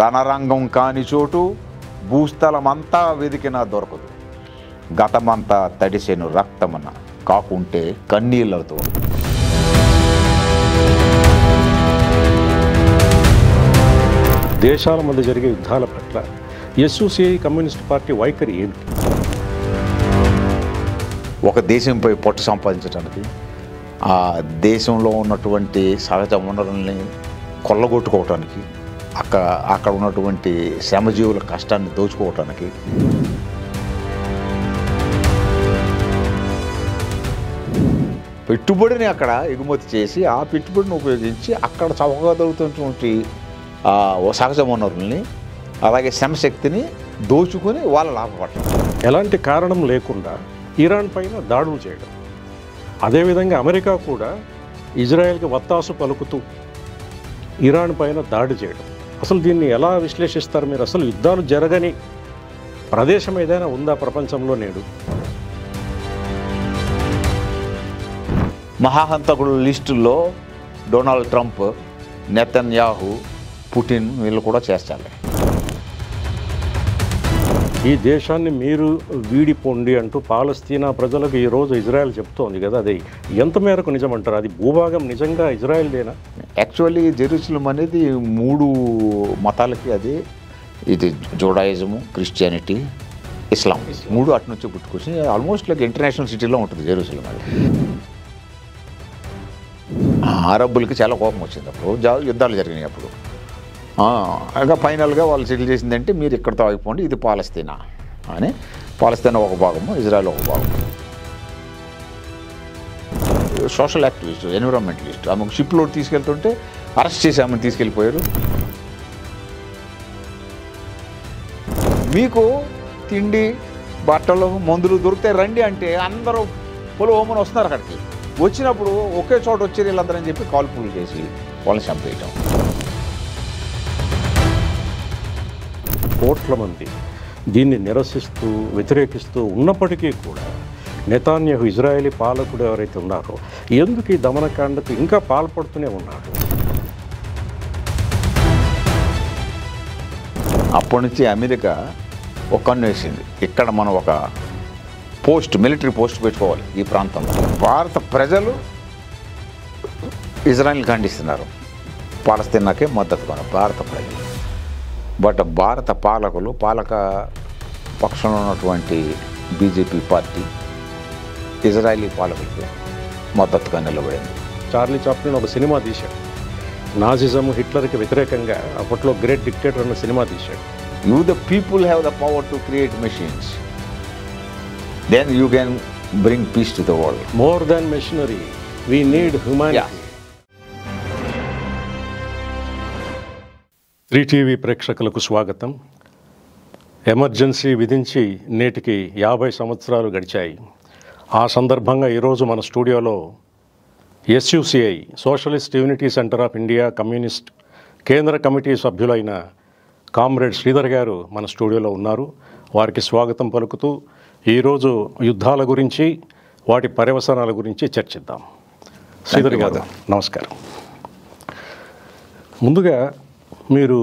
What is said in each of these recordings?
రణరంగం కాని చోటు భూస్థలమంతా వెదికినా దొరకదు. గతమంతా తడిసెను రక్తమన కాకుంటే కన్నీళ్లతో. దేశాల మధ్య జరిగే యుద్ధాల పట్ల ఎస్యూసీఐ కమ్యూనిస్ట్ పార్టీ వైఖరి ఏమిటి? ఒక దేశంపై పట్టు సంపాదించడానికి, ఆ దేశంలో ఉన్నటువంటి సహజ వనరుల్ని కొల్లగొట్టుకోవటానికి, అక్కడ ఉన్నటువంటి శ్రమజీవుల కష్టాన్ని దోచుకోవటానికి, పెట్టుబడిని అక్కడ ఎగుమతి చేసి ఆ పెట్టుబడిని ఉపయోగించి అక్కడ చౌకగా దొరుకుతున్నటువంటి సహజ వనరుల్ని అలాగే శ్రమశక్తిని దోచుకొని వాళ్ళ లాభపడటం. ఎలాంటి కారణం లేకుండా ఇరాన్ పైన దాడులు చేయడం, అదేవిధంగా అమెరికా కూడా ఇజ్రాయెల్కి వత్తాసు పలుకుతూ ఇరాన్ పైన దాడి చేయడం, అసలు దీన్ని ఎలా విశ్లేషిస్తారు మీరు? అసలు యుద్ధాలు జరగని ప్రదేశం ఏదైనా ఉందా ప్రపంచంలో నేడు? మహాహంతకుల లిస్టుల్లో డొనాల్డ్ ట్రంప్, నెతన్యాహు, పుటిన్ వీళ్ళు కూడా చేస్తారు. ఈ దేశాన్ని మీరు వీడిపోండి అంటూ పాలస్తీనా ప్రజలకు ఈరోజు ఇజ్రాయెల్ చెప్తోంది కదా, అది ఎంత మేరకు నిజమంటారు? అది భూభాగం నిజంగా ఇజ్రాయెల్దేనా? యాక్చువల్లీ జెరూసలేం అనేది 3 మతాలకి అది, ఇది జూడాయిజము, క్రిస్టియానిటీ, ఇస్లాం, 3 అటు నుంచి పుట్టుకొచ్చి ఆల్మోస్ట్ లైక్ ఇంటర్నేషనల్ సిటీలో ఉంటుంది జెరూసలేం. అది అరబ్బులకి చాలా కోపం వచ్చింది అప్పుడు, యుద్ధాలు జరిగినాయి అప్పుడు. ఇంకా ఫైనల్గా వాళ్ళు సెటిల్ చేసిందంటే మీరు ఇక్కడితో అయిపోండి, ఇది పాలస్తీనా అని. పాలస్తీనా ఒక భాగము, ఇజ్రాయెల్ ఒక భాగము. సోషల్ యాక్టివిస్ట్, ఎన్విరాన్మెంటలిస్ట్ ఆమెకు షిప్లో తీసుకెళ్తుంటే అరెస్ట్ చేసి ఆమెను తీసుకెళ్ళిపోయారు. మీకు తిండి, బట్టలు, మందులు దొరికితే రండి అంటే అందరూ పొలవమని వస్తున్నారు. అక్కడికి వచ్చినప్పుడు ఒకే చోట వచ్చి వీళ్ళందరని చెప్పి కాల్పులు చేసి వాళ్ళని చంపేయటం. కోట్ల మంది దీన్ని నిరసిస్తూ వ్యతిరేకిస్తూ ఉన్నప్పటికీ కూడా నెతన్యాహు ఇజ్రాయేలీ పాలకుడు ఎవరైతే ఉన్నారో ఎందుకు ఈ దమనకాండకు ఇంకా పాల్పడుతూనే ఉన్నాడు? అప్పటి నుంచి అమెరికా ఒక కన్ను వేసింది, ఇక్కడ మనం ఒక మిలిటరీ పోస్ట్ పెట్టుకోవాలి ఈ ప్రాంతంలో. భారత ప్రజలు ఇజ్రాయెల్ని ఖండిస్తున్నారు, పాలస్తీనాకే మద్దతు కొన భారత ప్రజలు. బట్ భారత పాలక పక్షంలో ఉన్నటువంటి బీజేపీ పార్టీ ఇజ్రాయలీ పాలకులకి మద్దతుగా నిలబడింది. చార్లీ చాప్లిన్ ఒక సినిమా తీశాడు, నాజిజం, హిట్లర్కి వ్యతిరేకంగా. అప్పట్లో గ్రేట్ డిక్టేటర్ అన్న సినిమా తీశాడు. You the people have the power to create machines, then you can bring peace to the world. More than machinery, we need humanity. 3TV ప్రేక్షకులకు స్వాగతం. Emergency విధించి నేటికి 50 సంవత్సరాలు గడిచాయి. ఆ సందర్భంగా ఈరోజు మన స్టూడియోలో SUCI, socialist unity centre of India communist కేంద్ర కమిటీ సభ్యులైన కామ్రేడ్ శ్రీధర్ గారు మన స్టూడియోలో ఉన్నారు. వారికి స్వాగతం పలుకుతూ ఈరోజు యుద్ధాల గురించి, వాటి పర్యవసానాల గురించి చర్చిద్దాం. శ్రీధర్ గారు నమస్కారం. ముందుగా మీరు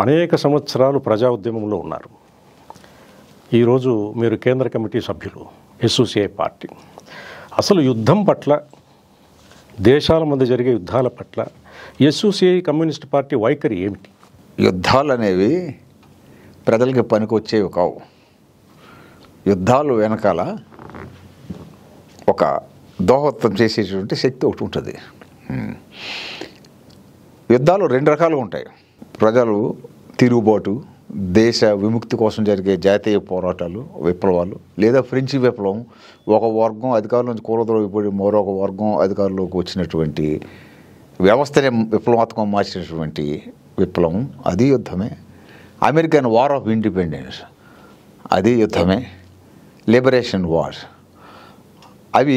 అనేక సంవత్సరాలు ప్రజా ఉద్యమంలో ఉన్నారు. ఈరోజు మీరు కేంద్ర కమిటీ సభ్యులు ఎస్యూసీఐ పార్టీ. అసలు యుద్ధం పట్ల, దేశాల మధ్య జరిగే యుద్ధాల పట్ల ఎస్యూసీఐ కమ్యూనిస్ట్ పార్టీ వైఖరి ఏమిటి? యుద్ధాలు అనేవి ప్రజలకి పనికొచ్చేవి కావు. యుద్ధాలు వెనకాల ఒక దోహదం చేసేటువంటి శక్తి ఒకటి ఉంటుంది. యుద్ధాలు 2 రకాలుగా ఉంటాయి. ప్రజలు తిరుగుబాటు, దేశ విముక్తి కోసం జరిగే జాతీయ పోరాటాలు, విప్లవాలు, లేదా ఫ్రెంచి విప్లవం, ఒక వర్గం అధికారుల నుంచి కూలద్రోగిపోయి మరొక వర్గం అధికారులకు వచ్చినటువంటి వ్యవస్థనే విప్లవాత్మకం మార్చినటువంటి విప్లవం, అది యుద్ధమే. అమెరికన్ వార్ ఆఫ్ ఇండిపెండెన్స్, అది యుద్ధమే. లిబరేషన్ వార్, అవి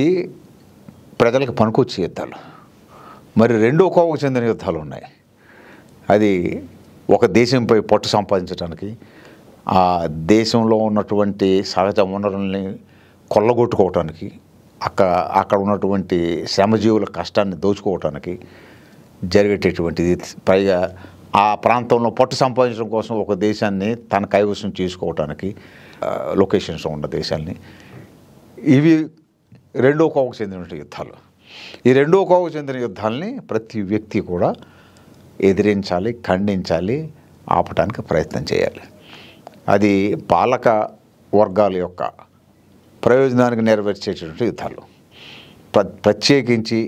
ప్రజలకు పనికొచ్చే యుద్ధాలు. మరి రెండో కోవకు చెందిన యుద్ధాలు ఉన్నాయి. అది ఒక దేశంపై పట్టు సంపాదించడానికి, ఆ దేశంలో ఉన్నటువంటి సహజ వనరుల్ని కొల్లగొట్టుకోవటానికి, అక్కడ ఉన్నటువంటి శ్రమజీవుల కష్టాన్ని దోచుకోవటానికి జరిగేటటువంటిది. పైగా ఆ ప్రాంతంలో పట్టు సంపాదించడం కోసం ఒక దేశాన్ని తన కైవసం చేసుకోవడానికి లొకేషన్స్ ఉన్న దేశాలని, ఇవి రెండో కోవకు చెందిన యుద్ధాలు. ఈ రెండో కోవకు చెందిన యుద్ధాలని ప్రతి వ్యక్తి కూడా ఎదిరించాలి, ఖండించాలి, ఆపటానికి ప్రయత్నం చేయాలి. అది పాలక వర్గాల యొక్క ప్రయోజనానికి నెరవేర్చేటువంటి యుద్ధాలు. ప్రత్యేకించి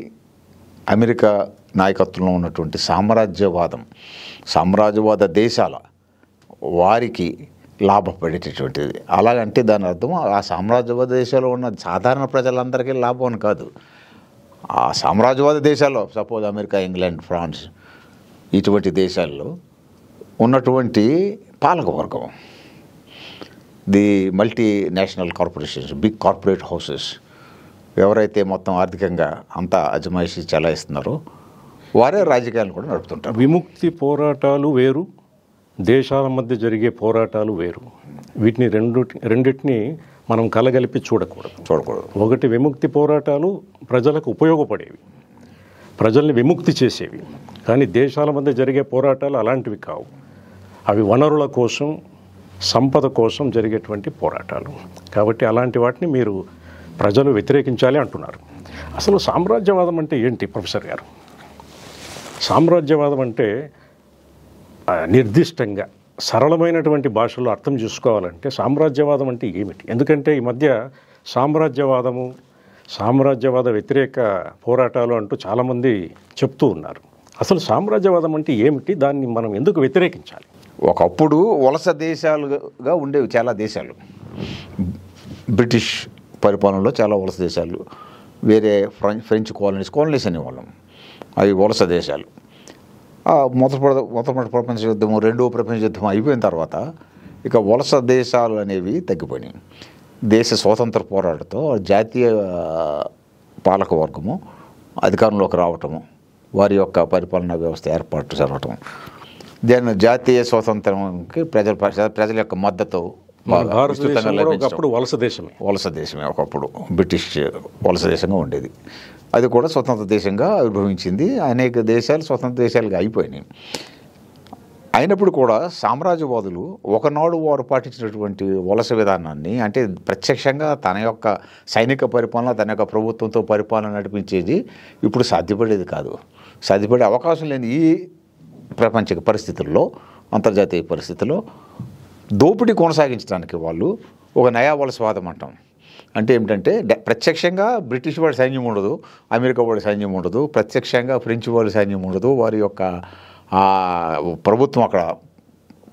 అమెరికా నాయకత్వంలో ఉన్నటువంటి సామ్రాజ్యవాద దేశాల వారికి లాభపడేటటువంటిది. అలాగంటే దాని అర్థం ఆ సామ్రాజ్యవాద దేశాల్లో ఉన్న సాధారణ ప్రజలందరికీ లాభం అని కాదు. ఆ సామ్రాజ్యవాద దేశాల్లో సపోజ్ అమెరికా, ఇంగ్లాండ్, ఫ్రాన్స్ ఇటువంటి దేశాల్లో ఉన్నటువంటి పాలకవర్గం, the multinational corporations, big corporate houses, ఎవరైతే మొత్తం ఆర్థికంగా అంతా అజమాయిషీ చెలాయిస్తున్నారో వారే రాజకీయాలను కూడా నడుపుతుంటారు. విముక్తి పోరాటాలు వేరు, దేశాల మధ్య జరిగే పోరాటాలు వేరు. వీటిని రెండింటిని మనం కలగలిపి చూడకూడదు. ఒకటి విముక్తి పోరాటాలు ప్రజలకు ఉపయోగపడేవి, ప్రజల్ని విముక్తి చేసేవి. కానీ దేశాల మధ్య జరిగే పోరాటాలు అలాంటివి కావు. అవి వనరుల కోసం, సంపద కోసం జరిగేటువంటి పోరాటాలు. కాబట్టి అలాంటి వాటిని మీరు ప్రజలు వ్యతిరేకించాలి అంటున్నారు. అసలు సామ్రాజ్యవాదం అంటే ఏంటి ప్రొఫెసర్ గారు? సామ్రాజ్యవాదం అంటే నిర్దిష్టంగా సరళమైనటువంటి భాషలో అర్థం చేసుకోవాలంటే సామ్రాజ్యవాదం అంటే ఏమిటి? ఎందుకంటే ఈ మధ్య సామ్రాజ్యవాద వ్యతిరేక పోరాటాలు అంటూ చాలామంది చెప్తూ ఉన్నారు. అసలు సామ్రాజ్యవాదం అంటే ఏమిటి? దాన్ని మనం ఎందుకు వ్యతిరేకించాలి? ఒకప్పుడు వలస దేశాలుగా ఉండేవి చాలా దేశాలు. బ్రిటిష్ పరిపాలనలో చాలా వలస దేశాలు, వేరే ఫ్రెంచ్ కాలనీస్ అనేవాళ్ళం. అవి వలస దేశాలు. మొదటి ప్రపంచ యుద్ధము, రెండవ ప్రపంచ యుద్ధం అయిపోయిన తర్వాత ఇక వలస దేశాలు అనేవి తగ్గిపోయినాయి. దేశ స్వాతంత్ర పోరాటంతో జాతీయ పాలక వర్గము అధికారంలోకి రావటము, వారి యొక్క పరిపాలనా వ్యవస్థ ఏర్పాటు జరగటం, దాని జాతీయ స్వాతంత్రంకి ప్రజల యొక్క మద్దతు వలస దేశమే ఒకప్పుడు బ్రిటిష్ వలస దేశంగా ఉండేది. అది కూడా స్వతంత్ర దేశంగా ఆవిర్భవించింది. అనేక దేశాలు స్వతంత్ర దేశాలుగా అయిపోయినాయి. అయినప్పుడు కూడా సామ్రాజ్యవాదులు ఒకనాడు వారు పాటించినటువంటి వలస విధానాన్ని, అంటే ప్రత్యక్షంగా తన యొక్క సైనిక పరిపాలన, తన యొక్క ప్రభుత్వంతో పరిపాలన నడిపించేది ఇప్పుడు సాధ్యపడేది కాదు. సాధ్యపడే అవకాశం లేని ఈ ప్రపంచ పరిస్థితుల్లో, అంతర్జాతీయ పరిస్థితుల్లో దోపిడీ కొనసాగించడానికి వాళ్ళు ఒక నయా వలసవాదం అంటాం. అంటే ఏమిటంటే ప్రత్యక్షంగా బ్రిటిష్ వాడి సైన్యం ఉండదు, అమెరికా వాడి సైన్యం ఉండదు, ప్రత్యక్షంగా ఫ్రెంచ్ వాడి సైన్యం ఉండదు, వారి యొక్క ప్రభుత్వం అక్కడ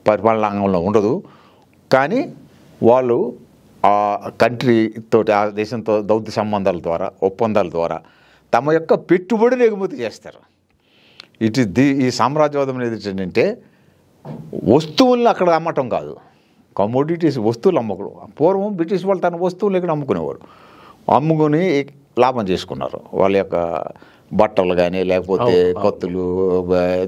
పరిపాలనాంగంలో ఉండదు. కానీ వాళ్ళు ఆ కంట్రీతోటి, ఆ దేశంతో దౌత్య సంబంధాల ద్వారా, ఒప్పందాల ద్వారా తమ యొక్క పెట్టుబడిని ఎగుమతి చేస్తారు. ఈ సామ్రాజ్యవాదం అనేది ఏంటంటే వస్తువులను అక్కడ అమ్మటం కాదు, కమోడిటీస్, వస్తువులు అమ్మకూడదు. పూర్వం బ్రిటిష్ వాళ్ళు తన వస్తువులు ఇక్కడ అమ్ముకునేవారు, అమ్ముకుని లాభం చేసుకున్నారు. వాళ్ళ యొక్క బట్టలు కానీ, లేకపోతే కత్తులు,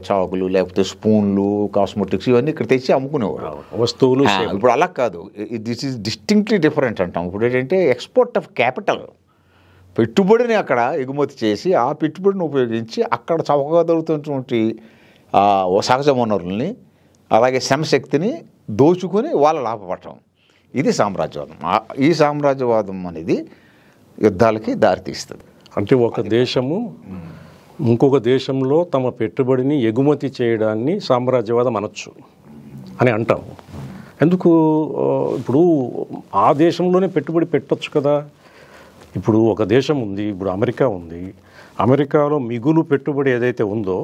చాకులు, లేకపోతే స్పూన్లు, కాస్మెటిక్స్ ఇవన్నీ ఇక్కడ తెచ్చి అమ్ముకునేవారు వస్తువులు. ఇప్పుడు అలా కాదు. దిస్ ఈజ్ డిస్టింక్ట్లీ డిఫరెంట్ అంటాం. ఇప్పుడు ఏంటంటే ఎక్స్పోర్ట్ ఆఫ్ క్యాపిటల్, పెట్టుబడిని అక్కడ ఎగుమతి చేసి ఆ పెట్టుబడిని ఉపయోగించి అక్కడ చౌకగా దొరుకుతున్నటువంటి సహజ వనరుల్ని, అలాగే శ్రమశక్తిని దోచుకొని వాళ్ళ లాభపడటం, ఇది సామ్రాజ్యవాదం. ఈ సామ్రాజ్యవాదం అనేది యుద్ధాలకి దారితీస్తుంది. అంటే ఒక దేశము ఇంకొక దేశంలో తమ పెట్టుబడిని ఎగుమతి చేయడాన్ని సామ్రాజ్యవాదం అనొచ్చు అని అంటాము. ఎందుకు? ఇప్పుడు ఆ దేశంలోనే పెట్టుబడి పెట్టొచ్చు కదా. ఇప్పుడు ఒక దేశం ఉంది, ఇప్పుడు అమెరికా ఉంది. అమెరికాలో మిగులు పెట్టుబడి ఏదైతే ఉందో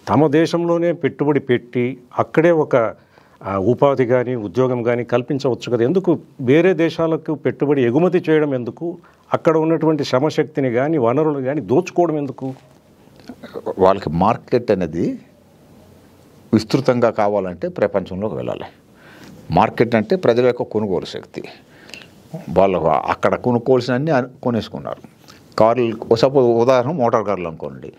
తమ దేశంలోనే పెట్టుబడి పెట్టి అక్కడే ఒక ఉపాధి కానీ, ఉద్యోగం కానీ కల్పించవచ్చు కదా. ఎందుకు వేరే దేశాలకు పెట్టుబడి ఎగుమతి చేయడం ఎందుకు? అక్కడ ఉన్నటువంటి శ్రమశక్తిని కానీ, వనరులు కానీ దోచుకోవడం ఎందుకు? వాళ్ళకి మార్కెట్ అనేది విస్తృతంగా కావాలంటే ప్రపంచంలోకి వెళ్ళాలి. మార్కెట్ అంటే ప్రజల యొక్క కొనుగోలు శక్తి. వాళ్ళు అక్కడ కొనుక్కోవాల్సినవన్నీ కొనేసుకున్నారు. కార్లు, సపోజ్ ఉదాహరణ మోటార్ కార్లు అనుకోండి.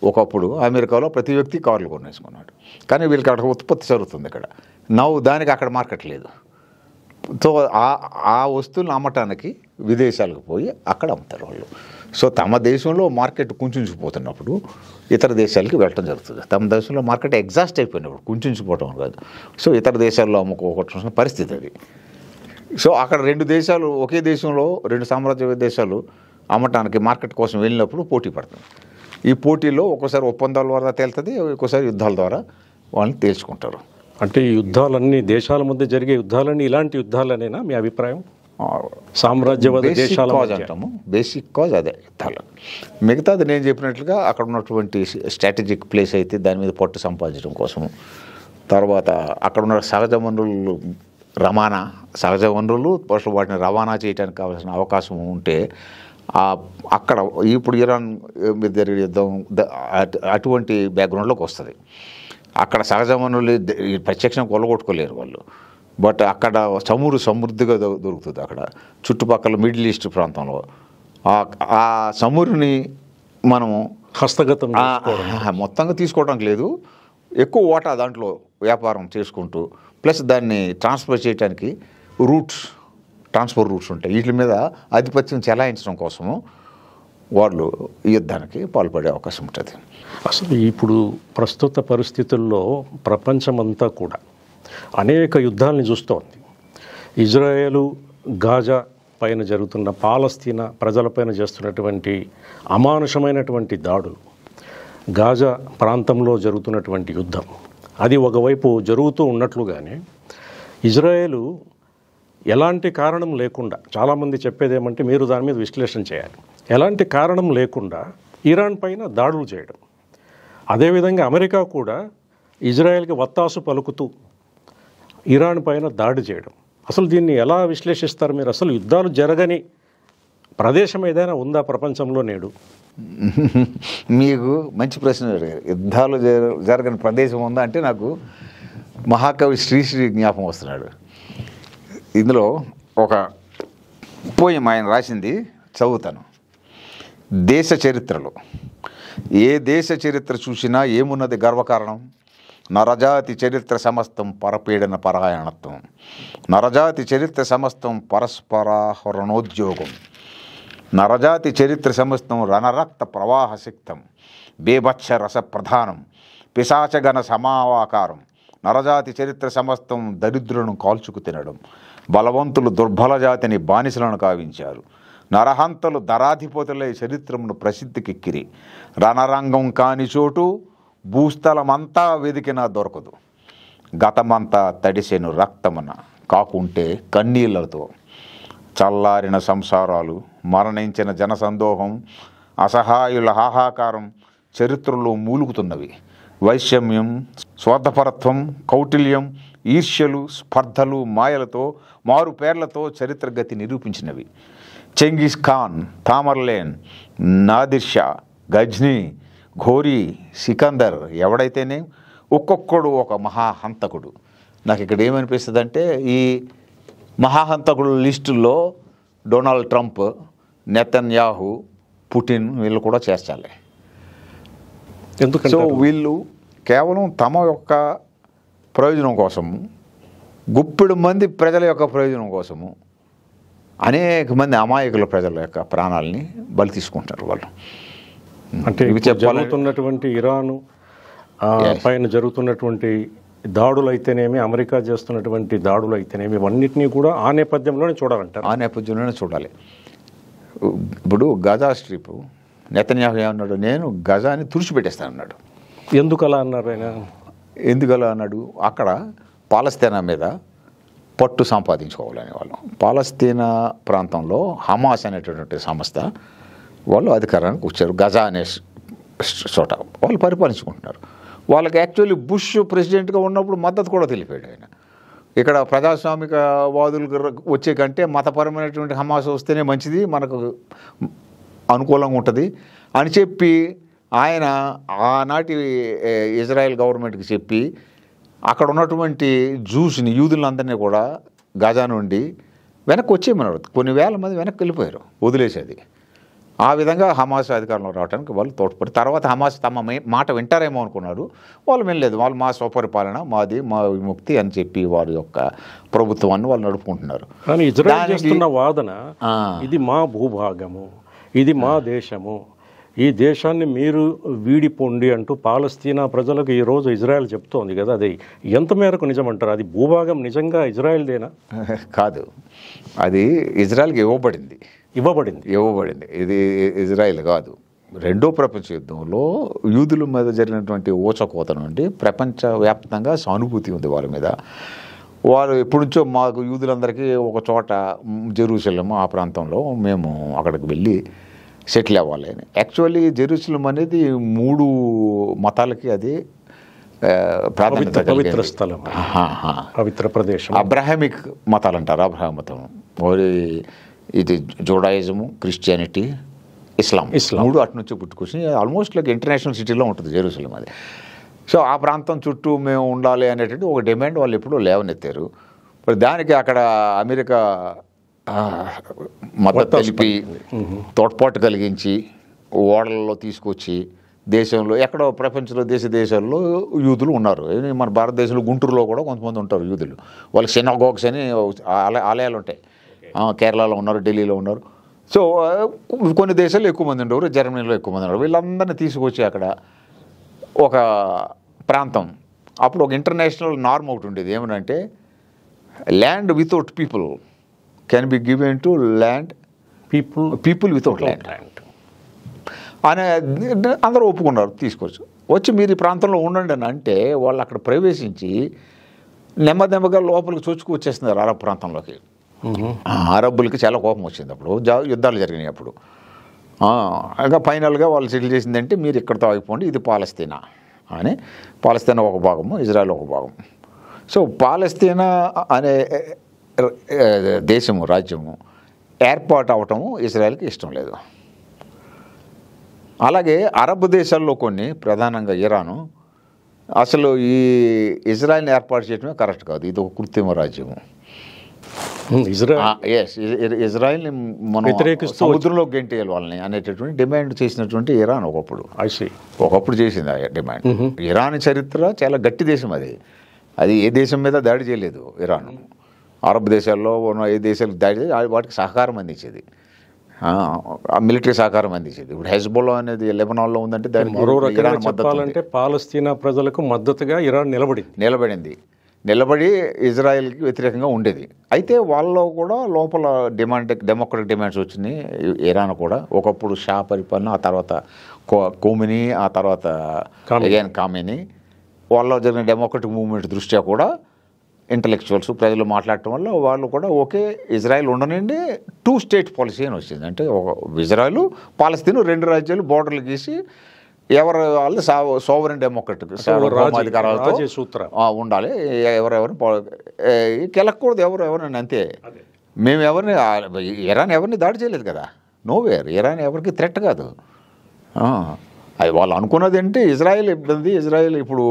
ఒకప్పుడు అమెరికాలో ప్రతి వ్యక్తి కార్లు కొనేసుకున్నాడు. కానీ వీళ్ళకి అక్కడ ఉత్పత్తి జరుగుతుంది ఇక్కడ. దానికి అక్కడ మార్కెట్ లేదు. సో ఆ వస్తువులను అమ్మటానికి విదేశాలకు పోయి అక్కడ అమ్ముతారు వాళ్ళు. సో తమ దేశంలో మార్కెట్ కుంచుకుపోతున్నప్పుడు ఇతర దేశాలకి వెళ్ళటం జరుగుతుంది. తమ దేశంలో మార్కెట్ ఎగ్జాస్ట్ అయిపోయినప్పుడు కుంచుకుపోవటం కాదు. సో ఇతర దేశాల్లో అమ్ముకోవాల్సిన పరిస్థితి అది. సో అక్కడ రెండు దేశాలు ఒకే దేశంలో రెండు సామ్రాజ్య దేశాలు అమ్మటానికి మార్కెట్ కోసం వెళ్ళినప్పుడు పోటీ పడుతుంది. ఈ పోటీలో ఒక్కోసారి ఒప్పందాల ద్వారా తేలుతుంది, ఒక్కోసారి యుద్ధాల ద్వారా వాళ్ళని తేల్చుకుంటారు. అంటే ఈ యుద్ధాలన్నీ దేశాల మధ్య జరిగే యుద్ధాలన్నీ ఇలాంటి యుద్ధాలనేనా మీ అభిప్రాయం? సామ్రాజ్యవాద దేశాల అంటాము, బేసిక్ కాజ్ అదే యుద్ధాలు. మిగతాది నేను చెప్పినట్లుగా అక్కడ ఉన్నటువంటి స్ట్రాటజిక్ ప్లేస్ అయితే దాని మీద పట్టు సంపాదించడం కోసము, తర్వాత అక్కడ ఉన్న సహజ వనరులు సహజ వనరులు అసలు వాటిని రవాణా చేయడానికి కావాల్సిన అవకాశం ఉంటే అక్కడ ఇప్పుడు ఇరాన్ మీద జరిగే యుద్ధం అటువంటి బ్యాక్గ్రౌండ్లోకి వస్తుంది. అక్కడ సహజ వనరులు ప్రత్యక్షంగా కొల్లగొట్టుకోలేరు వాళ్ళు, బట్ అక్కడ చమురు సమృద్ధిగా దొరుకుతుంది. అక్కడ చుట్టుపక్కల మిడిల్ ఈస్ట్ ప్రాంతంలో ఆ చమురుని మనము హస్తగతం మొత్తంగా తీసుకోవడానికి లేదు, ఎక్కువ వాటా దాంట్లో వ్యాపారం చేసుకుంటూ ప్లస్ దాన్ని ట్రాన్స్ఫర్ చేయడానికి ట్రాన్స్ఫర్ రూట్స్ ఉంటాయి. వీటి మీద ఆధిపత్యం చెలాయించడం కోసము వాళ్ళు ఈ యుద్ధానికి పాల్పడే అవకాశం ఉంటుంది. అసలు ఇప్పుడు ప్రస్తుత పరిస్థితుల్లో ప్రపంచమంతా కూడా అనేక యుద్ధాలని చూస్తోంది. ఇజ్రాయేలు గాజా పైన జరుగుతున్న, పాలస్తీనా ప్రజలపైన చేస్తున్నటువంటి అమానుషమైనటువంటి దాడులు, గాజా ప్రాంతంలో జరుగుతున్నటువంటి యుద్ధం, అది ఒకవైపు జరుగుతూ ఉన్నట్లుగానే ఇజ్రాయేలు ఎలాంటి కారణం లేకుండా, చాలామంది చెప్పేది ఏమంటే మీరు దాని మీద విశ్లేషణ చేయాలి, ఎలాంటి కారణం లేకుండా ఇరాన్ పైన దాడులు చేయడం, అదేవిధంగా అమెరికా కూడా ఇజ్రాయెల్కి వత్తాసు పలుకుతూ ఇరాన్ పైన దాడి చేయడం, అసలు దీన్ని ఎలా విశ్లేషిస్తారు మీరు? అసలు యుద్ధాలు జరగని ప్రదేశం ఏదైనా ఉందా ప్రపంచంలో నేడు? మీకు మంచి ప్రశ్న అడిగారు. యుద్ధాలు జరగని ప్రదేశం ఉందా అంటే నాకు మహాకవి శ్రీశ్రీ జ్ఞాపకం వస్తున్నాడు. ఇందులో ఒక పోయం ఆయన రాసింది చదువుతాను. దేశ చరిత్రలో ఏ దేశ చరిత్ర చూసినా ఏమున్నది గర్వకారణం, నరజాతి చరిత్ర సమస్తం పరపీడన పరాయణత్వం, నరజాతి చరిత్ర సమస్తం పరస్పరాహరణోద్యోగం, నరజాతి చరిత్ర సమస్తం రణరక్త ప్రవాహసిక్తం, బేభత్స రస ప్రధానం, పిశాచగణ సమావాకారం, నరజాతి చరిత్ర సమస్తం దరిద్రులను కాల్చుకు తినడం, బలవంతులు దుర్బల జాతిని బానిసలను కావించారు, నరహంతలు దరాధిపతులై చరిత్రమును ప్రసిద్ధికెక్కిరి, రణరంగం కాని చోటు భూస్థలమంతా వెదికినా దొరకదు, గతమంతా తడిసెను రక్తమున కాకుంటే కన్నీళ్లతో, చల్లారిన సంసారాలు, మరణించిన జనసందోహం, అసహాయుల హాహాకారం చరిత్రలో మూలుగుతున్నవి, వైషమ్యం, స్వార్థపరత్వం, కౌటిల్యం, ఈర్ష్యలు, స్పర్ధలు, మాయలతో మారు పేర్లతో చరిత్ర గతి నిరూపించినవి. చెంగిస్ ఖాన్, తామర్లేన్, నాదిర్ షా, గజ్నీ, ఘోరీ, సికందర్ ఎవడైతేనే ఒక్కొక్కడు ఒక మహాహంతకుడు. నాకు ఇక్కడ ఏమనిపిస్తుంది అంటే ఈ మహాహంతకుడు లిస్టుల్లో డొనాల్డ్ ట్రంప్, నెతన్యాహు, పుటిన్ వీళ్ళు కూడా చేర్చాలి. సో వీళ్ళు కేవలం తమ యొక్క ప్రయోజనం కోసము, గుప్పెడు మంది ప్రజల యొక్క ప్రయోజనం కోసము అనేక మంది అమాయకుల ప్రజల యొక్క ప్రాణాలని బలి తీసుకుంటారు వాళ్ళు. అంటే జరుగుతున్నటువంటి ఇరాను పైన జరుగుతున్నటువంటి దాడులు అయితేనేమి, అమెరికా చేస్తున్నటువంటి దాడులు అయితేనేమి, ఇవన్నిటినీ కూడా ఆ నేపథ్యంలోనే చూడాలంటారు. ఆ నేపథ్యంలోనే చూడాలి. ఇప్పుడు గజా స్ట్రిప్ నెతన్యాహు ఏమన్నాడు, నేను గజాని తుడిచిపెట్టేస్తాను అన్నాడు. ఎందుకు అలా అన్నారు ఆయన? ఎందుకలా అన్నాడు, అక్కడ పాలస్తీనా మీద పట్టు సంపాదించుకోవాలని వాళ్ళు. పాలస్తీనా ప్రాంతంలో హమాస్ అనేటటువంటి సంస్థ వాళ్ళు అధికారానికి వచ్చారు. గజా అనే చోట వాళ్ళు పరిపాలించుకుంటున్నారు. వాళ్ళకి యాక్చువల్లీ బుష్ ప్రెసిడెంట్గా ఉన్నప్పుడు మద్దతు కూడా తెలిపాడు ఆయన. ఇక్కడ ప్రజాస్వామిక వాదులు వచ్చే కంటే మతపరమైనటువంటి హమాస్ వస్తేనే మంచిది, మనకు అనుకూలంగా ఉంటుంది అని చెప్పి ఆయన ఆనాటి ఇజ్రాయెల్ గవర్నమెంట్కి చెప్పి అక్కడ ఉన్నటువంటి జ్యూస్ని, యూదులందరినీ కూడా గజా నుండి వెనక్కి వచ్చేయమన్నాడు. కొన్ని వేల మంది వెనక్కి వెళ్ళిపోయారు, వదిలేసేది. ఆ విధంగా హమాస్ అధికారంలో రావడానికి వాళ్ళు తోడ్పడి, తర్వాత హమాస్ తమ మాట వింటారేమో అనుకున్నారు, వాళ్ళు వినలేదు. వాళ్ళు మా స్వపరిపాలన, మాది మా విముక్తి అని చెప్పి వారి యొక్క ప్రభుత్వాన్ని వాళ్ళు నడుపుకుంటున్నారు. కానీ ఇజ్రాయెల్ చేస్తున్న వాదన ఇది మా భూభాగము, ఇది మా దేశము, ఈ దేశాన్ని మీరు వీడిపోండి అంటూ పాలస్తీనా ప్రజలకు ఈరోజు ఇజ్రాయెల్ చెప్తోంది కదా, అది ఎంత మేరకు నిజమంటారు? అది భూభాగం నిజంగా ఇజ్రాయెల్దేనా? కాదు, అది ఇజ్రాయెల్కి ఇవ్వబడింది. ఇది ఇజ్రాయెల్ కాదు. రెండో ప్రపంచ యుద్ధంలో యూదుల మీద జరిగినటువంటి ఊచకోత నుండి ప్రపంచవ్యాప్తంగా సానుభూతి ఉంది వాళ్ళ మీద. వాళ్ళు ఎప్పటి నుంచో మాకు యూదులందరికీ ఒక చోట జెరూసలేం ఆ ప్రాంతంలో మేము అక్కడికి వెళ్ళి సెటిల్ అవ్వాలి అని. యాక్చువల్లీ జెరూసలేం అనేది 3 మతాలకి అది ప్రాధాన్యత, పవిత్ర స్థలం, పవిత్ర ప్రదేశం. అబ్రహామిక్ మతాలు అంటారు. అబ్రహాం మతం, ఇది జూడాయిజము, క్రిస్టియానిటీ, ఇస్లాం 3 అటు నుంచి పుట్టుకొచ్చి ఆల్మోస్ట్ లైక్ ఇంటర్నేషనల్ సిటీలో ఉంటుంది జెరూసలేం అది. సో ఆ ప్రాంతం చుట్టూ మేము ఉండాలి అనేటువంటి ఒక డిమాండ్ వాళ్ళు ఎప్పుడూ లేవనెత్తారు. మరి దానికి అక్కడ అమెరికా మద్దతు తెలిపి తోడ్పాటు కలిగించి ఓడలలో తీసుకొచ్చి దేశంలో ఎక్కడో ప్రపంచంలో దేశాల్లో యూదులు ఉన్నారు. మన భారతదేశంలో గుంటూరులో కూడా కొంతమంది ఉంటారు యూదులు. వాళ్ళకి సినాగోగ్స్ అని ఆలయాలు ఉంటాయి. కేరళలో ఉన్నారు, ఢిల్లీలో ఉన్నారు. సో కొన్ని దేశాల్లో ఎక్కువ మంది ఉండేవారు, జర్మనీలో ఎక్కువ మంది ఉన్నారు. వీళ్ళందరినీ తీసుకొచ్చి అక్కడ ఒక ప్రాంతం, అప్పుడు ఒక ఇంటర్నేషనల్ నార్మ్ ఒకటి ఉండేది. ఏమనంటే land without people can be given to land people without land అనే అందరూ ఒప్పుకున్నారు. తీసుకొచ్చి వచ్చి మీరు ఈ ప్రాంతంలో ఉండండి అని అంటే వాళ్ళు అక్కడ ప్రవేశించి నెమ్మదిగా లోపలికి చొచ్చుకు వచ్చేస్తున్నారు అరబ్ ప్రాంతంలోకి. అరబ్బులకి చాలా కోపం వచ్చింది. అప్పుడు యుద్ధాలు జరిగినాయి. అప్పుడు ఇంకా ఫైనల్గా వాళ్ళు సెటిల్ చేసిందంటే మీరు ఇక్కడితో ఆగిపోండి, ఇది పాలస్తీనా అని. పాలస్తీనా ఒక భాగము, ఇజ్రాయెల్ ఒక భాగం. సో పాలస్తీనా అనే దేశము, రాజ్యము ఏర్పాటు అవటము ఇజ్రాయెల్కి ఇష్టం లేదు. అలాగే అరబ్ దేశాల్లో కొన్ని, ప్రధానంగా ఇరాను, అసలు ఈ ఇజ్రాయెల్ని ఏర్పాటు చేయడమే కరెక్ట్ కాదు, ఇది ఒక కృత్రిమ రాజ్యము. ఇజ్రాయెల్ని మనం సముద్రంలో గెంటేయాలి వాళ్ళని అనేటటువంటి డిమాండ్ చేసినటువంటి ఇరాన్ ఒకప్పుడు చేసింది ఆ డిమాండ్. ఇరాన్ చరిత్ర చాలా గట్టి దేశం. అది ఏ దేశం మీద దాడి చేయలేదు ఇరాన్. అరబ్ దేశాల్లో ఉన్న ఏ దేశాలకు దాడి చేసి వాటికి సహకారం అందించేది, మిలిటరీ సహకారం అందించేది. ఇప్పుడు హెజ్బొల్లా అనేది లెబనాన్లో ఉందంటే దానికి మరో రకంగా చెప్పాలంటే పాలస్తీనా ప్రజలకు మద్దతుగా ఇరాన్ నిలబడి ఇజ్రాయెల్కి వ్యతిరేకంగా ఉండేది. అయితే వాళ్ళలో కూడా లోపల డెమోక్రటిక్ డిమాండ్స్ వచ్చినాయి. ఇరాన్ కూడా ఒకప్పుడు షా పరిపాలన, ఆ తర్వాత కోమిని, ఆ తర్వాత కామిని, వాళ్ళలో జరిగిన డెమోక్రటిక్ మూవ్మెంట్ దృష్ట్యా కూడా ఇంటలెక్చువల్స్ ప్రజలు మాట్లాడటం వల్ల వాళ్ళు కూడా ఓకే ఇజ్రాయెల్ ఉండనండి 2 స్టేట్ పాలసీ అని వచ్చింది. అంటే ఇజ్రాయెల్ పాలస్తీన్ 2 రాజ్యాలు బోర్డర్లు గీసి ఎవరు వాళ్ళు సోవరెన్ డెమోక్రటిక్ అధికారాలతో ఉండాలి, ఎవరెవరిని కెలకూడదు ఎవరెవరిని. అంతే. మేము ఇరాన్ ఎవరిని దాడి చేయలేదు కదా, నోవేర్. ఇరాన్ ఎవరికి థ్రెట్ కాదు. అది వాళ్ళు అనుకున్నది అంటే ఇజ్రాయెల్ ఇబ్బంది, ఇజ్రాయెల్ ఇప్పుడు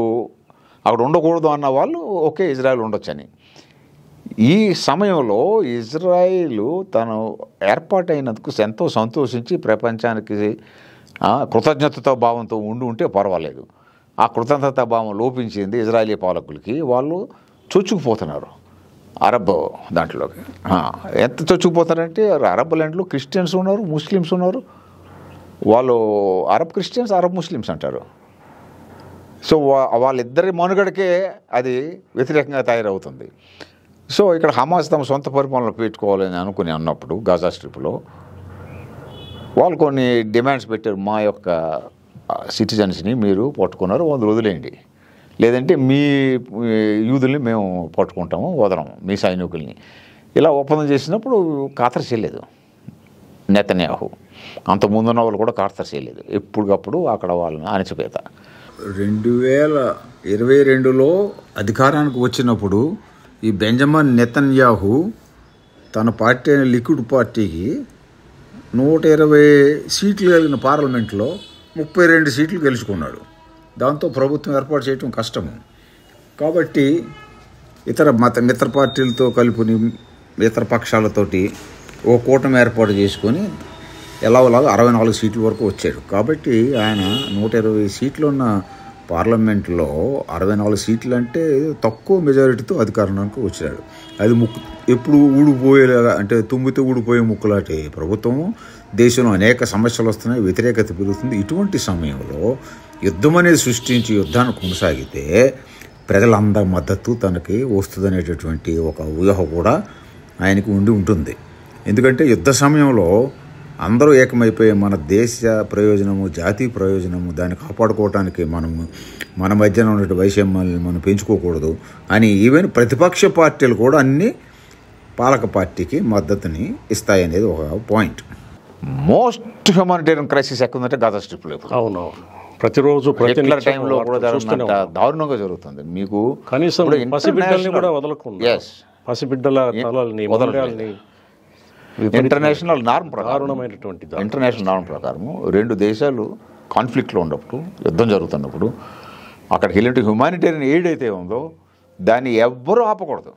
అక్కడ ఉండకూడదు అన్న వాళ్ళు ఓకే ఇజ్రాయెల్ ఉండొచ్చని. ఈ సమయంలో ఇజ్రాయెల్ తను ఏర్పాటైనందుకు ఎంతో సంతోషించి ప్రపంచానికి కృతజ్ఞతా భావంతో ఉంటే పర్వాలేదు. ఆ కృతజ్ఞతా భావం లోపించింది ఇజ్రాయేలీ పాలకులకి. వాళ్ళు చొచ్చుకుపోతున్నారు అరబ్ దాంట్లోకి. ఎంత చొచ్చుకుపోతారంటే అరబ్ ల్యాండ్లో క్రిస్టియన్స్ ఉన్నారు, ముస్లిమ్స్ ఉన్నారు. వాళ్ళు అరబ్ క్రిస్టియన్స్, అరబ్ ముస్లిమ్స్ అంటారు. సో వాళ్ళిద్దరి మనుగడకే అది వ్యతిరేకంగా తయారవుతుంది. సో ఇక్కడ హమాస్ తమ సొంత పరిపాలన పెట్టుకోవాలని అన్నప్పుడు గాజా స్ట్రిప్లో వాళ్ళు కొన్ని డిమాండ్స్ పెట్టారు. మా యొక్క సిటిజన్స్ని మీరు పట్టుకున్నారు, వదిలేయండి, లేదంటే మీ యూదుల్ని మేము పట్టుకుంటాము, వదలము మీ సైనికుల్ని. ఇలా ఒప్పందం చేసినప్పుడు ఖాతరు చేయలేదు నెతన్యాహు. అంతకుముందున్న వాళ్ళు కూడా ఖాతరు చేయలేదు. ఎప్పటికప్పుడు అక్కడ వాళ్ళని అణచివేత. 2022లో అధికారానికి వచ్చినప్పుడు ఈ బెంజమిన్ నెతన్యాహు తన పార్టీ అయిన లిక్విడ్ పార్టీకి 120 సీట్లు కలిగిన పార్లమెంట్లో 32 సీట్లు గెలుచుకున్నాడు. దాంతో ప్రభుత్వం ఏర్పాటు చేయటం కష్టము. కాబట్టి ఇతర మిత్ర పార్టీలతో కలుపుని ఇతర పక్షాలతోటి ఓ కూటమి ఏర్పాటు చేసుకొని ఎలాగోలాగా 64 సీట్ల వరకు వచ్చాడు. కాబట్టి ఆయన 120 సీట్లు ఉన్న పార్లమెంట్లో 64 సీట్లు అంటే తక్కువ మెజారిటీతో అధికారానికి వచ్చాడు. అది ఎప్పుడు ఊడిపోయేలాగా, అంటే తుమ్మితే ఊడిపోయే ముక్కులాంటి ప్రభుత్వం, దేశంలో అనేక సమస్యలు వస్తున్నాయి, వ్యతిరేకత పెరుగుతుంది. ఇటువంటి సమయంలో యుద్ధం అనేది సృష్టించి యుద్ధాన్ని కొనసాగితే ప్రజలందరి మద్దతు తనకి వస్తుందనేటటువంటి ఒక ఊహ కూడా ఆయనకు ఉంటుంది. ఎందుకంటే యుద్ధ సమయంలో అందరూ ఏకమైపోయి మన దేశ ప్రయోజనము, జాతీయ ప్రయోజనము, దాన్ని కాపాడుకోవటానికి మన మధ్యన ఉన్న వైషమ్యాలను మనం పెంచుకోకూడదు అని ఈవెన్ ప్రతిపక్ష పార్టీలు కూడా అన్ని పాలక పార్టీకి మద్దతుని ఇస్తాయనేది ఒక పాయింట్. మోస్ట్ హ్యూమానిటేరియన్ క్రైసిస్ ఎక్కడుందంటే గజా స్ట్రిప్లో. అవును, ప్రతిరోజు హిట్లర్ టైంలో కూడా దారుణంగా జరుగుతుంది. మీకు కనీసం పసిబిడ్డల్ని కూడా వదలకుండా, పసిబిడ్డల తలల్ని, మొదలని ఇంటర్నేషనల్ నార్మ్ దారుణమైనటువంటి ఇంటర్నేషనల్ నార్మ్ ప్రకారము 2 దేశాలు కాన్ఫ్లిక్ట్లో ఉన్నప్పుడు, యుద్ధం జరుగుతున్నప్పుడు అక్కడికి వెళ్ళినట్టు హ్యుమానిటేరియన్ ఎయిడ్ అయితే ఉందో దాన్ని ఎవ్వరూ ఆపకూడదు.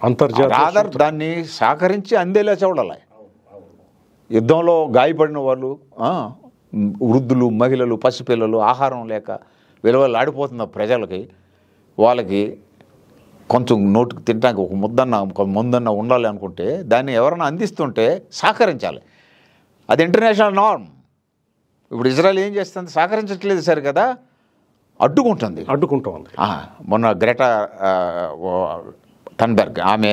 అంతర్జాతీయ దాన్ని సహకరించి అందేలా చూడాలి. యుద్ధంలో గాయపడిన వాళ్ళు, వృద్ధులు, మహిళలు, పసిపిల్లలు, ఆహారం లేక విలువలు ఆడిపోతున్న ప్రజలకి, వాళ్ళకి కొంచెం నోటికి తినడానికి ఒక ముందన్న ఉండాలి అనుకుంటే దాన్ని ఎవరైనా అందిస్తుంటే సహకరించాలి. అది ఇంటర్నేషనల్ నార్మ్. ఇప్పుడు ఇజ్రాయెల్ ఏం చేస్తుంది? సహకరించట్లేదు సరే కదా, అడ్డుకుంటుంది. మొన్న గ్రెటా థన్బెర్గ్, ఆమె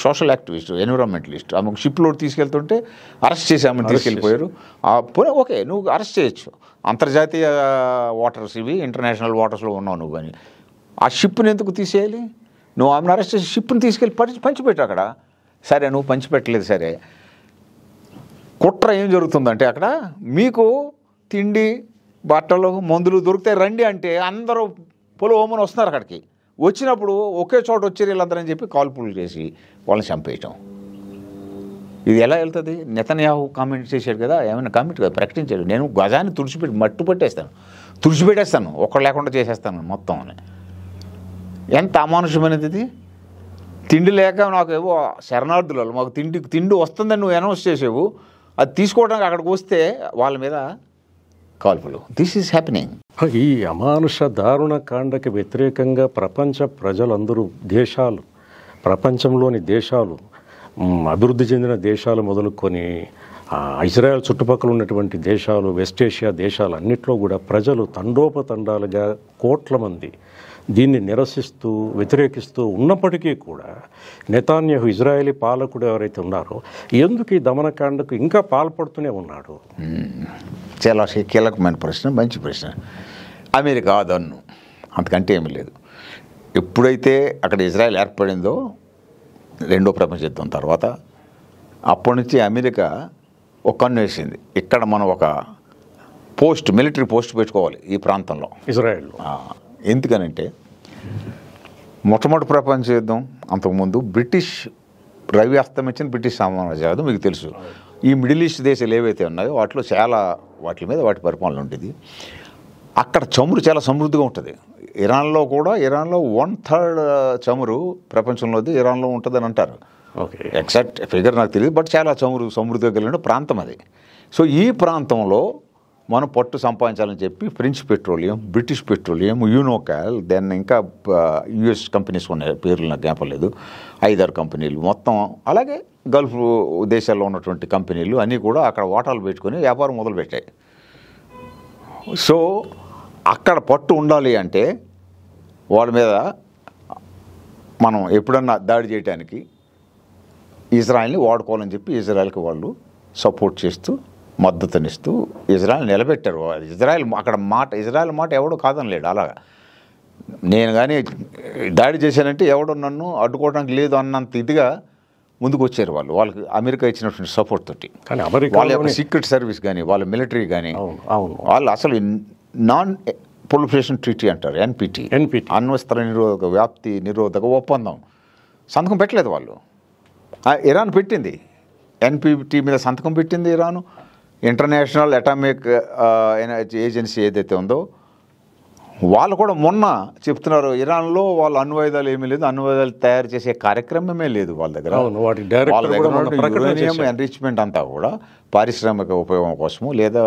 సోషల్ యాక్టివిస్ట్, ఎన్విరాన్మెంటలిస్ట్, ఆమె షిప్లో తీసుకెళ్తుంటే అరెస్ట్ చేసి ఆమెను తీసుకెళ్ళిపోయారు. ఓకే, నువ్వు అరెస్ట్ చేయొచ్చు, అంతర్జాతీయ వాటర్స్ ఇవి, ఇంటర్నేషనల్ వాటర్స్లో ఉన్నావు నువ్వు అని. ఆ షిప్ని ఎందుకు తీసేయాలి? నువ్వు ఆమెను అరెస్ట్ చేసి షిప్ని తీసుకెళ్ళి పంచిపెట్టు అక్కడ. సరే, నువ్వు పంచిపెట్టలేదు సరే, కుట్ర ఏం జరుగుతుందంటే అక్కడ మీకు తిండి, బట్టలు, మందులు దొరుకుతాయి రండి అంటే అందరూ పొలమని వస్తున్నారు. అక్కడికి వచ్చినప్పుడు ఒకే చోట వచ్చారు వీళ్ళందరూ అని చెప్పి కాల్పులు చేసి వాళ్ళని చంపేయటం. ఇది ఎలా వెళ్తుంది? నెతన్యాహు కామెంట్ చేశాడు కదా, ఏమైనా కామెంట్ కదా ప్రకటించాడు, నేను గజాన్ని తుడిచిపెట్టేస్తాను, ఒక్కడు లేకుండా చేసేస్తాను మొత్తం అని. ఎంత అమానుషమైనది ఇది! తిండి లేక నాకేవో శరణార్థులు, మాకు తిండి వస్తుందని నువ్వు అనౌన్స్ చేసేవు, అది తీసుకోవడానికి అక్కడికి వస్తే వాళ్ళ మీద కాల్పులు. This is happening. ఈ అమానుష దారుణ కాండకి వ్యతిరేకంగా ప్రపంచ ప్రజలందరూ, ప్రపంచంలోని దేశాలు, అభివృద్ధి చెందిన దేశాలు మొదలుకొని ఇజ్రాయెల్ చుట్టుపక్కల ఉన్నటువంటి దేశాలు, వెస్ట్ ఏషియా దేశాలు అన్నిట్లో కూడా ప్రజలు తండోపతండాలుగా కోట్ల మంది దీన్ని నిరసిస్తూ, వ్యతిరేకిస్తూ ఉన్నప్పటికీ కూడా నెతన్యాహు, ఇజ్రాయేలీ పాలకుడు ఎవరైతే ఉన్నారో, ఎందుకు ఈ దమనకాండకు ఇంకా పాల్పడుతూనే ఉన్నాడు? చాలా కీలకమైన ప్రశ్న, మంచి ప్రశ్న. అమెరికా దన్ను, అంతకంటే ఏమీ లేదు. ఎప్పుడైతే అక్కడ ఇజ్రాయెల్ ఏర్పడిందో రెండో ప్రపంచ యుద్ధం తర్వాత, అప్పటి నుంచి అమెరికా ఒక కన్ను వేసింది, ఇక్కడ మనం ఒక మిలిటరీ పోస్ట్ పెట్టుకోవాలి ఈ ప్రాంతంలో, ఇజ్రాయెల్లో. ఎందుకనంటే మొట్టమొదటి ప్రపంచ యుద్ధం అంతకుముందు బ్రిటిష్ రవి అస్తమించిన బ్రిటిష్ సామ్రాజ్యం మీకు తెలుసు. ఈ మిడిల్ ఈస్ట్ దేశాలు ఏవైతే ఉన్నాయో వాటిలో వాటి మీద వాటి పరిపాలన ఉంటుంది. అక్కడ చమురు చాలా సమృద్ధిగా ఉంటుంది. ఇరాన్లో 1/3 చమురు ప్రపంచంలోది ఇరాన్లో ఉంటుందని అంటారు. ఎగ్జాక్ట్ ఫిగర్ నాకు తెలియదు, బట్ చాలా సమృద్ధిగా కలిగిన ప్రాంతం అది. సో ఈ ప్రాంతంలో మనం పట్టు సంపాదించాలని చెప్పి French petroleum, British petroleum, Unocal, then ఇంకా యుఎస్ కంపెనీస్ ఉన్నాయి, పేర్లు నాకు జ్ఞాపకం లేదు, 5-6 కంపెనీలు మొత్తం, అలాగే గల్ఫ్ దేశాల్లో ఉన్నటువంటి కంపెనీలు అన్నీ కూడా అక్కడ వాటాలు పెట్టుకొని వ్యాపారం మొదలుపెట్టాయి. సో అక్కడ పట్టు ఉండాలి అంటే వాళ్ళ మీద మనం ఎప్పుడన్నా దాడి చేయడానికి ఇజ్రాయెల్ని వాడుకోవాలని చెప్పి ఇజ్రాయెల్కి వాళ్ళు సపోర్ట్ చేస్తూ, మద్దతునిస్తూ ఇజ్రాయెల్ నిలబెట్టారు. ఇజ్రాయెల్ మాట ఎవడో కాదనలేడు. అలాగా నేను కానీ దాడి చేశానంటే ఎవడో నన్ను అడ్డుకోవడానికి లేదు అన్నంత ఇదిగా ముందుకు వచ్చారు వాళ్ళకి అమెరికా ఇచ్చినటువంటి సపోర్ట్ తోటి. కానీ వాళ్ళ యొక్క సీక్రెట్ సర్వీస్ కానీ, వాళ్ళ మిలిటరీ కానీ, వాళ్ళు అసలు నాన్ ప్రొలిఫరేషన్ ట్రీటీ అంటారు, ఎన్పిటి, అణ్వస్త్ర నిరోధక వ్యాప్తి నిరోధక ఒప్పందం సంతకం పెట్టలేదు వాళ్ళు. ఇరాన్ పెట్టింది, ఎన్పిటి మీద సంతకం పెట్టింది Iran. International atomic energy agency ఏదైతే ఉందో వాళ్ళు కూడా మొన్న చెప్తున్నారు, ఇరాన్లో వాళ్ళ అణ్వాయుధాలు ఏమీ లేదు, అణ్వాయుధాలు తయారు చేసే కార్యక్రమమే లేదు వాళ్ళ దగ్గర. వాళ్ళ దగ్గర యురేనియం ఎన్రిచ్మెంట్ అంతా కూడా పారిశ్రామిక ఉపయోగం కోసము లేదా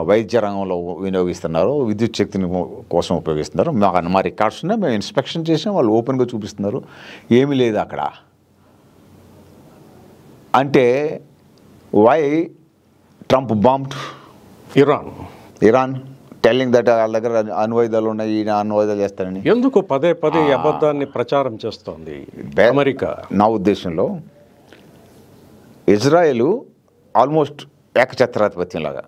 వైద్య రంగంలో వినియోగిస్తున్నారు, విద్యుత్ శక్తిని కోసం ఉపయోగిస్తున్నారు. మా రికార్డ్స్ ఉన్నాయి, మేము ఇన్స్పెక్షన్ చేసాం, వాళ్ళు ఓపెన్గా చూపిస్తున్నారు. ఏమీ లేదు అక్కడ. అంటే why Trump bombed Iran telling that వాళ్ళ దగ్గర అణ్వాయుధాలు ఉన్నాయి, ఈయన అణ్వాయుధాలు చేస్తారని. ఎందుకు పదే పదే ఈ అబద్ధాన్ని ప్రచారం చేస్తోంది అమెరికా? నా ఉద్దేశంలో ఇజ్రాయెల్ ఆల్మోస్ట్ ఏకఛత్రాధిపత్యంలాగా,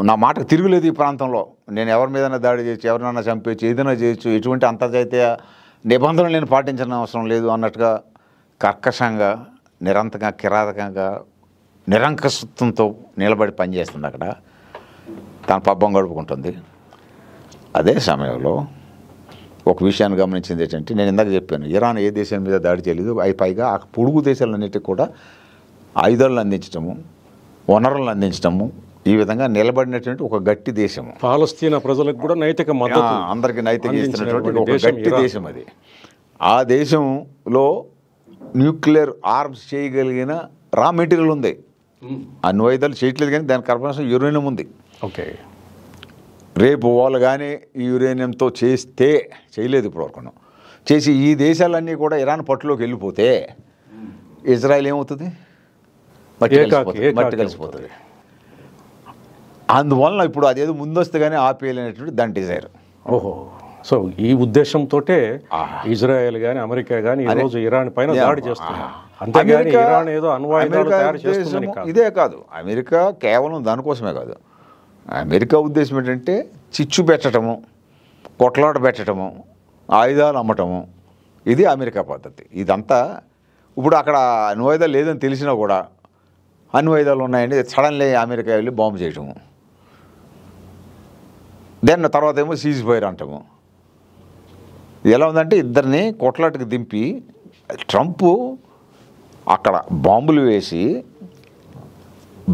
నా మాటకు తిరుగులేదు ఈ ప్రాంతంలో. నేను ఎవరి మీదైనా దాడి చేయొచ్చు, ఎవరినైనా చంపేయచ్చు, ఏదైనా చేయొచ్చు, ఎటువంటి అంతర్జాతీయ నిబంధనలు నేను పాటించిన అవసరం లేదు అన్నట్టుగా కర్కశంగా, నిరంతరంగా, కిరాతకంగా, నిరంకుశత్వంతో నిలబడి పనిచేస్తుంది. అక్కడ తన పబ్బం గడుపుకుంటుంది. అదే సమయంలో ఒక విషయాన్ని గమనించింది ఏంటంటే, నేను ఇందాక చెప్పాను, ఇరాన్ ఏ దేశం మీద దాడి చేయలేదు. పైగా ఆ పొడుగు దేశాలన్నిటికీ కూడా ఆయుధాలను అందించడము, వనరులను అందించడము, ఈ విధంగా నిలబడినటువంటి ఒక గట్టి దేశము. పాలస్తీనా ప్రజలకు కూడా నైతిక మద్దతు, అందరికీ నైతిక ఇస్తున్నటువంటి ఒక గట్టి దేశం అది. ఆ దేశంలో న్యూక్లియర్ ఆర్మ్స్ చేయగలిగిన రా మెటీరియల్ ఉంది. అణ్వాయుధాలు చేయట్లేదు కానీ దాని కర్బనం యురేనియం ఉంది. ఓకే, రేపు వాళ్ళు కానీ ఈ యురేనియంతో చేస్తే, చేయలేదు ఇప్పటివరకు, చేసి ఈ దేశాలన్నీ కూడా ఇరాన్ పట్టులోకి వెళ్ళిపోతే ఇజ్రాయెల్ ఏమవుతుంది? మట్టి కలిసిపోతుంది. అందువలన ఇప్పుడు అదేదో ముందొస్తే కానీ ఆపేయలేనటువంటి దాని డిజైర్. ఓహో, సో ఈ ఉద్దేశంతో ఇజ్రాయెల్ కానీ అమెరికా కానీ ఈరోజు ఇరాన్ పైన దాడి చేస్తున్నారు. అంతేగాని ఇరాన్ ఏదో అణ్వాయుధాలు తయారు చేస్తుందని కాదు. ఇదే కాదు, అమెరికా కేవలం దానికోసమే కాదు. అమెరికా ఉద్దేశం ఏంటంటే చిచ్చు పెట్టడము, కొట్లాట పెట్టడము, ఆయుధాలు అమ్మటము, ఇది అమెరికా పద్ధతి. ఇదంతా ఇప్పుడు అక్కడ అణ్వాయుధాలు లేదని తెలిసినా కూడా అణ్వాయుధాలు ఉన్నాయండి సడన్లీ అమెరికా వెళ్ళి బాంబు చేయటము, దెన్ తర్వాత ఏమో సీజ్ ఫైర్ అంటాము. ఎలా ఉందంటే ఇద్దరిని కొట్లాటకు దింపి ట్రంప్ అక్కడ బాంబులు వేసి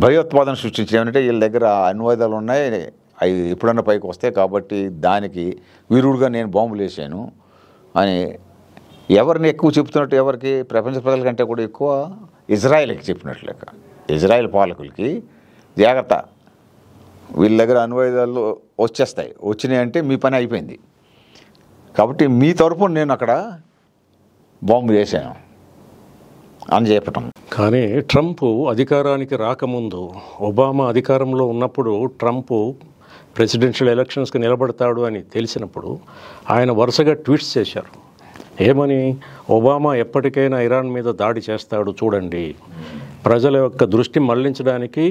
భయోత్పాదన సృష్టించి, ఏమంటే వీళ్ళ దగ్గర అణ్వాయుధాలు ఉన్నాయి, అవి ఎప్పుడన్నా పైకి వస్తాయి కాబట్టి దానికి వీరుడుగా నేను బాంబులు వేసాను అని ఎవరిని ఎక్కువ చెప్తున్నట్టు, ఎవరికి? ప్రపంచ ప్రజల కంటే కూడా ఎక్కువ ఇజ్రాయెల్కి చెప్పినట్లు లెక్క. ఇజ్రాయెల్ పాలకులకి జాగ్రత్త, వీళ్ళ దగ్గర అణ్వాయుధాలు వచ్చేస్తాయి, వచ్చినాయి అంటే మీ పని అయిపోయింది, కాబట్టి మీ తరపున నేను అక్కడ బాంబు వేసాను అని చెప్పటం. కానీ ట్రంప్ అధికారానికి రాకముందు, ఒబామా అధికారంలో ఉన్నప్పుడు ట్రంప్ ప్రెసిడెన్షియల్ ఎలక్షన్స్కి నిలబడతాడు అని తెలిసినప్పుడు ఆయన వరుసగా ట్వీట్స్ చేశారు. ఏమని? ఒబామా ఎప్పటికైనా ఇరాన్ మీద దాడి చేస్తాడు చూడండి, ప్రజల యొక్క దృష్టి మళ్లించడానికి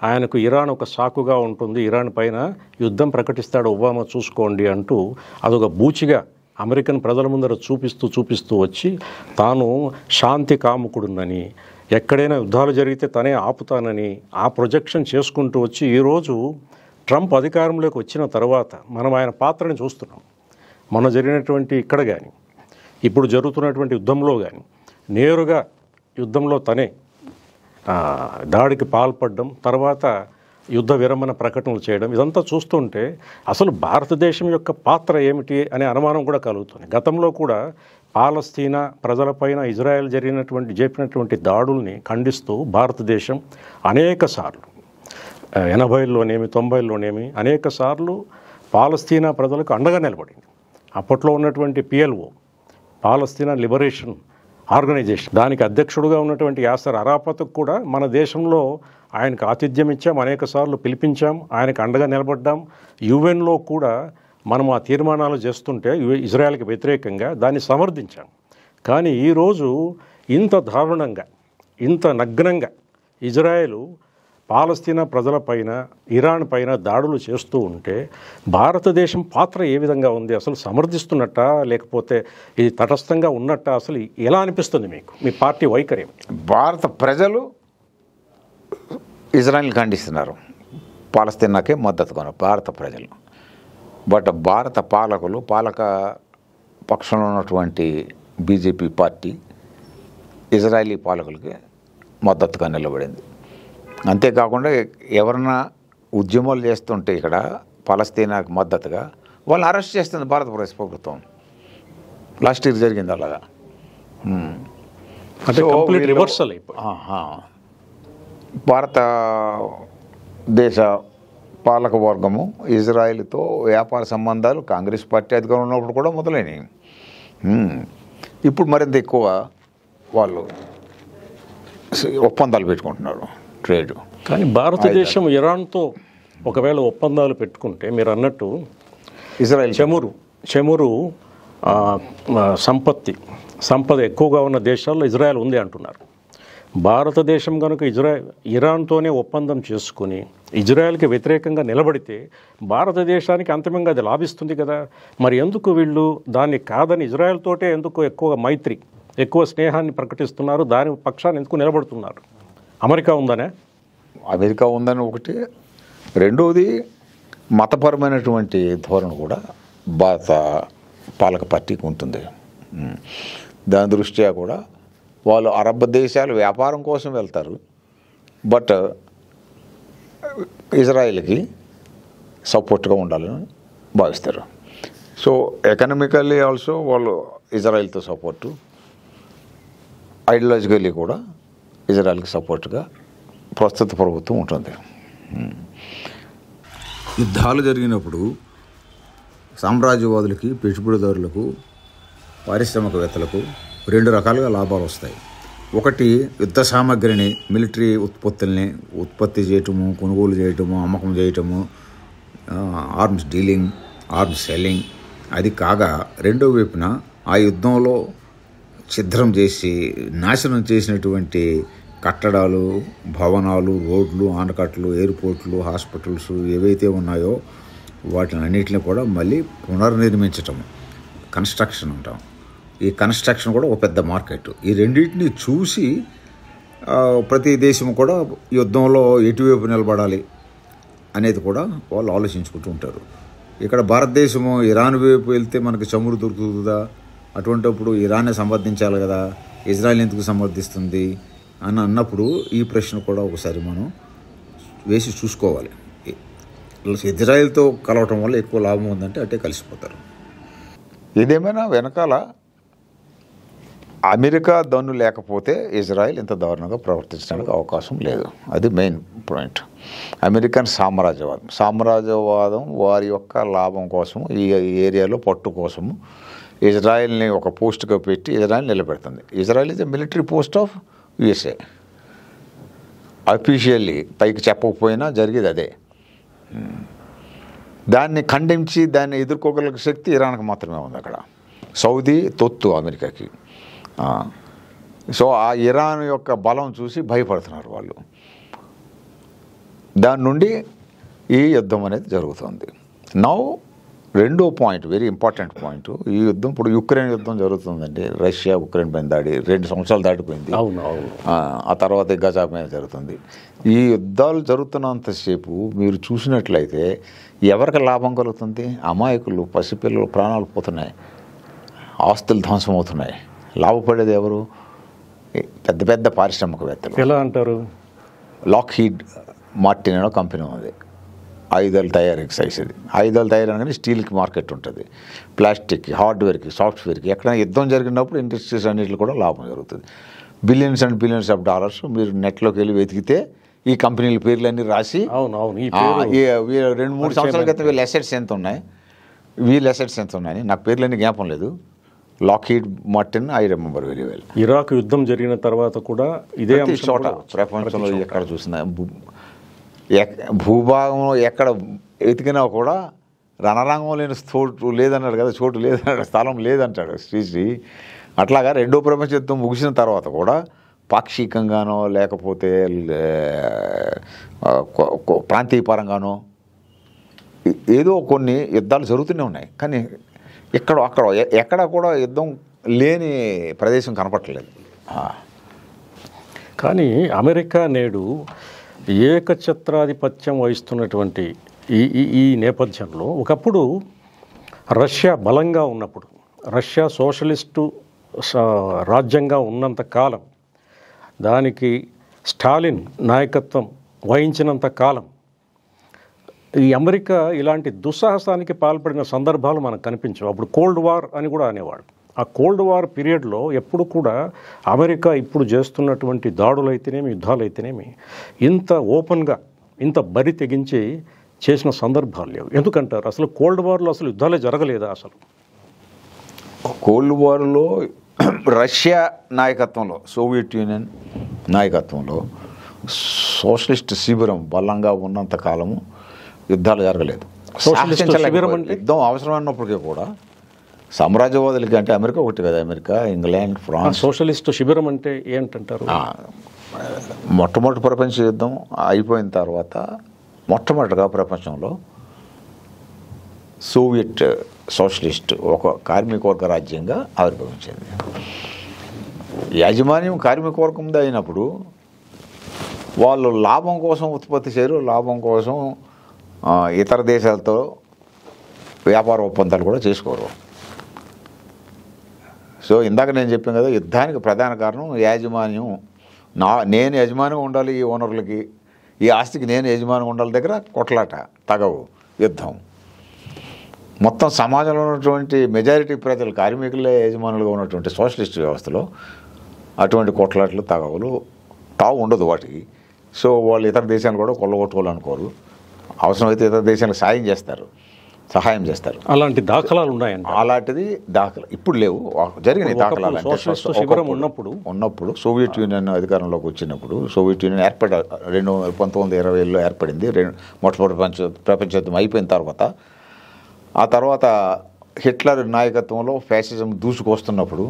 ఆయనకు ఇరాన్ ఒక సాకుగా ఉంటుంది, ఇరాన్ పైన యుద్ధం ప్రకటిస్తాడు ఒబామా చూసుకోండి అంటూ అదొక బూచిగా అమెరికన్ ప్రజల ముందర చూపిస్తూ వచ్చి తాను శాంతి కాముకుడునని, ఎక్కడైనా యుద్ధాలు జరిగితే తనే ఆపుతానని ఆ ప్రొజెక్షన్ చేసుకుంటూ వచ్చి ఈరోజు ట్రంప్ అధికారంలోకి వచ్చిన తర్వాత మనం ఆయన పాత్రని చూస్తున్నాం. మొన్న జరిగినటువంటి ఇక్కడ కానీ ఇప్పుడు జరుగుతున్నటువంటి యుద్ధంలో కానీ నేరుగా యుద్ధంలో తనే దాడికి పాల్పడడం, తర్వాత యుద్ధ విరమణ ప్రకటనలు చేయడం, ఇదంతా చూస్తుంటే అసలు భారతదేశం యొక్క పాత్ర ఏమిటి అనే అనుమానం కూడా కలుగుతుంది. గతంలో కూడా పాలస్తీనా ప్రజలపైన ఇజ్రాయెల్ జరిపినటువంటి దాడుల్ని ఖండిస్తూ భారతదేశం అనేక సార్లు 80లోనేమి 90లోనేమి అనేక సార్లు పాలస్తీనా ప్రజలకు అండగా నిలబడింది. అప్పట్లో ఉన్నటువంటి PLO, పాలస్తీనా లిబరేషన్ ఆర్గనైజేషన్, దానికి అధ్యక్షుడుగా ఉన్నటువంటి యాసర్ అరాఫత్కు కూడా మన దేశంలో ఆయనకు ఆతిథ్యం ఇచ్చాం, అనేక సార్లు పిలిపించాం, ఆయనకు అండగా నిలబడ్డాం. యుఎన్లో కూడా మనం ఆ తీర్మానాలు చేస్తుంటే ఇజ్రాయెల్కి వ్యతిరేకంగా దాన్ని సమర్థించాం. కానీ ఈరోజు ఇంత దారుణంగా, ఇంత నగ్నంగా ఇజ్రాయెల్ పాలస్తీనా ప్రజలపైన, ఇరాన్ పైన దాడులు చేస్తూ ఉంటే భారతదేశం పాత్ర ఏ విధంగా ఉంది? అసలు సమర్థిస్తున్నట్ట, లేకపోతే ఇది తటస్థంగా ఉన్నట్ట? అసలు ఎలా అనిపిస్తుంది మీకు? మీ పార్టీ వైఖరి? భారత ప్రజలు ఇజ్రాయెల్ ఖండిస్తున్నారు, పాలస్తీనాకే మద్దతుగా భారత ప్రజలు. బట్ భారత పాలక పక్షంలో ఉన్నటువంటి బీజేపీ పార్టీ ఇజ్రాయలీ పాలకులకి మద్దతుగా నిలబడింది. అంతేకాకుండా ఎవరన్నా ఉద్యమాలు చేస్తుంటే ఇక్కడ పాలస్తీనాకు మద్దతుగా వాళ్ళని అరెస్ట్ చేస్తుంది భారతదేశ ప్రభుత్వం. లాస్ట్ ఇయర్ జరిగింది అలాగా. అంటే కంప్లీట్ రివర్సల్. భారతదేశ పాలక వర్గము ఇజ్రాయెల్తో వ్యాపార సంబంధాలు కాంగ్రెస్ పార్టీ అధికారంలో ఉన్నప్పుడు కూడా మొదలైనవి. ఇప్పుడు మరింత ఎక్కువ వాళ్ళు ఒప్పందాలు పెట్టుకుంటున్నారు ట్రేడ్. కానీ భారతదేశం ఇరాన్తో ఒకవేళ ఒప్పందాలు పెట్టుకుంటే మీరు అన్నట్టు ఇజ్రాయెల్ చమురు సంపద ఎక్కువగా ఉన్న దేశాల్లో ఇజ్రాయెల్ ఉంది అంటున్నారు. భారతదేశం కనుక ఇరాన్తోనే ఒప్పందం చేసుకుని ఇజ్రాయెల్కి వ్యతిరేకంగా నిలబడితే భారతదేశానికి అంతిమంగా అది లాభిస్తుంది కదా. మరి ఎందుకు వీళ్ళు దాన్ని కాదని ఇజ్రాయెల్తోటే ఎందుకు ఎక్కువ స్నేహాన్ని ప్రకటిస్తున్నారు? దాని పక్షాన్ని ఎందుకు నిలబడుతున్నారు? అమెరికా ఉందని ఒకటి. రెండవది మతపరమైనటువంటి ధోరణి కూడా భారత పాలక పార్టీకి ఉంటుంది. దాని దృష్ట్యా కూడా వాళ్ళు అరబ్ దేశాలు వ్యాపారం కోసం వెళ్తారు, బట్ ఇజ్రాయెల్కి సపోర్ట్గా ఉండాలని భావిస్తారు. సో ఎకనామికల్లీ ఆల్సో వాళ్ళు ఇజ్రాయెల్తో సపోర్టు, ఐడియాలజికల్లీ కూడా ఇజ్రాయెల్కి సపోర్ట్గా ప్రస్తుత ప్రభుత్వం ఉంటుంది. యుద్ధాలు జరిగినప్పుడు సామ్రాజ్యవాదులకి, పెట్టుబడిదారులకు, పారిశ్రామికవేత్తలకు రెండు రకాలుగా లాభాలు వస్తాయి. ఒకటి, యుద్ధ సామాగ్రిని, మిలిటరీ ఉత్పత్తుల్ని ఉత్పత్తి చేయటము, కొనుగోలు చేయటము, అమ్మకం చేయటము, ఆర్మ్స్ డీలింగ్, ఆర్మ్స్ సెల్లింగ్. అది కాగా రెండో వైపున ఆ యుద్ధంలో ఛిద్రం చేసి నాశనం చేసినటువంటి కట్టడాలు, భవనాలు, రోడ్లు, ఆనకట్టలు, ఎయిర్పోర్ట్లు, హాస్పిటల్స్ ఏవైతే ఉన్నాయో వాటిని అన్నింటినీ కూడా మళ్ళీ పునర్నిర్మించటం, కన్స్ట్రక్షన్ అంటాం. ఈ కన్స్ట్రక్షన్ కూడా ఒక పెద్ద మార్కెట్. ఈ రెండింటిని చూసి ప్రతి దేశం కూడా యుద్ధంలో ఎటువైపు నిలబడాలి అనేది కూడా వాళ్ళు ఆలోచించుకుంటూ ఉంటారు. ఇక్కడ భారతదేశము ఇరాన్ వైపు వెళ్తే మనకి చమురు దొరుకుతుందా, అటువంటిప్పుడు ఇరానే సమర్థించాలి కదా, ఇజ్రాయెల్ ఎందుకు సమర్థిస్తుంది అని అన్నప్పుడు ఈ ప్రశ్న కూడా ఒకసారి మనం వేసి చూసుకోవాలి. ఇజ్రాయెల్తో కలవటం వల్ల ఎక్కువ లాభం ఉందంటే అట్టే కలిసిపోతారు. ఏదేమైనా వెనకాల అమెరికా దన్ను లేకపోతే ఇజ్రాయెల్ ఇంత దారుణంగా ప్రవర్తించడానికి అవకాశం లేదు. అది మెయిన్ పాయింట్. అమెరికన్ సామ్రాజ్యవాదం వారి యొక్క లాభం కోసం, ఈ ఏరియాలో పట్టు కోసము ఇజ్రాయెల్ని ఒక పోస్ట్గా పెట్టి ఇజ్రాయెల్ నిలబెడుతుంది. Israel is the military post of USA. Officially పైకి చెప్పకపోయినా జరిగేది అదే. దాన్ని ఖండించి దాన్ని ఎదుర్కోగల శక్తి ఇరాన్కి మాత్రమే ఉంది. అక్కడ సౌదీ తొత్తు అమెరికాకి. సో ఆ ఇరాన్ యొక్క బలం చూసి భయపడుతున్నారు వాళ్ళు. దాని నుండి ఈ యుద్ధం అనేది జరుగుతుంది. నౌ రెండో పాయింట్, వెరీ ఇంపార్టెంట్ పాయింట్, ఈ యుద్ధం ఇప్పుడు యుక్రెయిన్ యుద్ధం జరుగుతుందండి. రష్యా ఉక్రెయిన్ పైన దాడి 2 సంవత్సరాలు దాటిపోయింది. ఆ తర్వాత గజా మీద జరుగుతుంది. ఈ యుద్ధాలు జరుగుతున్నంతసేపు మీరు చూసినట్లయితే ఎవరికి లాభం కలుగుతుంది? అమాయకులు, పసిపిల్లలు ప్రాణాలు పోతున్నాయి, ఆస్తులు ధ్వంసం అవుతున్నాయి. లాభపడేది ఎవరు? పెద్ద పెద్ద పారిశ్రామికవేత్తలు. ఎలా అంటారు? లాక్హీడ్ మార్టిన్ అనే కంపెనీ ఉంది, ఆయుధాలు తయారీ సైజుది. ఆయుధాలు తయారనగానే స్టీల్కి మార్కెట్ ఉంటుంది, ప్లాస్టిక్కి, హార్డ్వేర్కి, సాఫ్ట్వేర్కి. ఎక్కడైనా యుద్ధం జరిగినప్పుడు ఇండస్ట్రీస్ అన్నింటిలో కూడా లాభం జరుగుతుంది. Billions and billions of dollars మీరు నెట్లోకి వెళ్ళి వెతికితే ఈ కంపెనీల పేర్లన్నీ రాసి 2-3 సంవత్సరాల క్రితం వీళ్ళ అసెట్స్ ఎంత ఉన్నాయని నాకు పేర్లన్నీ జ్ఞాపకం లేదు. Lockheed Martin, I remember very well. Iraq యుద్ధం జరిగిన తర్వాత కూడా ఇదే చోట ప్రపంచంలో ఎక్కడ చూసినా భూభాగంలో ఎక్కడ ఎతికినా కూడా రణరంగం లేని చోటు లేదన్నాడు కదా, చోటు లేదన్నాడు, స్థలం లేదంటాడు శ్రీశ్రీ. అట్లాగా రెండో ప్రపంచ యుద్ధం ముగిసిన తర్వాత కూడా పాక్షికంగానో లేకపోతే ప్రాంతీయ పరంగానో ఏదో కొన్ని యుద్ధాలు జరుగుతూనే ఉన్నాయి. కానీ ఎక్కడ కూడా యుద్ధం లేని ప్రదేశం కనపడలేదు. కానీ అమెరికా నేడు ఏకఛత్రాధిపత్యం వహిస్తున్నటువంటి ఈ నేపథ్యంలో ఒకప్పుడు రష్యా బలంగా ఉన్నప్పుడు, రష్యా సోషలిస్టు రాజ్యంగా ఉన్నంత కాలం, దానికి స్టాలిన్ నాయకత్వం వహించినంత కాలం ఈ అమెరికా ఇలాంటి దుస్సాహసానికి పాల్పడిన సందర్భాలు మనకు కనిపించవు. అప్పుడు కోల్డ్ వార్ అని కూడా అనేవాడు. ఆ కోల్డ్ వార్ పీరియడ్లో ఎప్పుడు కూడా అమెరికా ఇప్పుడు చేస్తున్నటువంటి దాడులైతేనేమి, యుద్ధాలైతేనేమి ఇంత ఓపెన్గా, ఇంత బరి తెగించి చేసిన సందర్భాలు లేవు. ఎందుకంటారు? అసలు కోల్డ్ వార్లో అసలు యుద్ధాలే జరగలేదా? అసలు కోల్డ్ వార్లో రష్యా నాయకత్వంలో, సోవియట్ యూనియన్ నాయకత్వంలో సోషలిస్ట్ శిబిరం బలంగా ఉన్నంత కాలము యుద్ధాలు జరగలేదు. సోషలిస్ట్ శిబిరం అంటే యుద్ధం అవసరమైనప్పటికీ కూడా సామ్రాజ్యవాదులకి, అంటే అమెరికా ఒకటి కదా, అమెరికా, ఇంగ్లాండ్, ఫ్రాన్స్. సోషలిస్ట్ శిబిరం అంటే ఏంటంటారు? మొట్టమొదటి ప్రపంచ యుద్ధం అయిపోయిన తర్వాత మొట్టమొదటిగా ప్రపంచంలో సోవియట్ సోషలిస్ట్ ఒక కార్మికవర్గ రాజ్యంగా ఆవిర్భవించింది. యాజమాన్యం కార్మికవర్గంది అయినప్పుడు వాళ్ళు లాభం కోసం ఉత్పత్తి చేయరు, లాభం కోసం ఇతర దేశాలతో వ్యాపార ఒప్పందాలు కూడా చేసుకోరు. సో ఇందాక నేను చెప్పాను కదా, యుద్ధానికి ప్రధాన కారణం యాజమాన్యం. నేను యజమానిగా ఉండాలి, ఈ ఓనర్లకి ఈ ఆస్తికి నేను యజమానిగా ఉండాలి దగ్గర కొట్లాట, తగవు, యుద్ధం. మొత్తం సమాజంలో ఉన్నటువంటి మెజారిటీ ప్రజలు కార్మికులే యజమానులుగా ఉన్నటువంటి సోషలిస్ట్ వ్యవస్థలో అటువంటి కొట్లాటలు, తగవులు తావు ఉండదు వాటికి. సో వాళ్ళు ఇతర దేశాలు కూడా కొల్లగొట్టుకోవాలనుకోరు. అవసరమైతే ఇతర దేశాలకు సహాయం చేస్తారు. అలాంటి దాఖలాలు ఉన్నాయండి. అలాంటిది దాఖలా ఇప్పుడు లేవు, జరిగినాయి దాఖలాలు. ఉన్నప్పుడు సోవియట్ యూనియన్ అధికారంలోకి వచ్చినప్పుడు, సోవియట్ యూనియన్ 1920లో ఏర్పడింది. మొట్టమొదటి ప్రపంచ యుద్ధం అయిపోయిన తర్వాత, ఆ తర్వాత హిట్లర్ నాయకత్వంలో ఫ్యాసిజం దూసుకొస్తున్నప్పుడు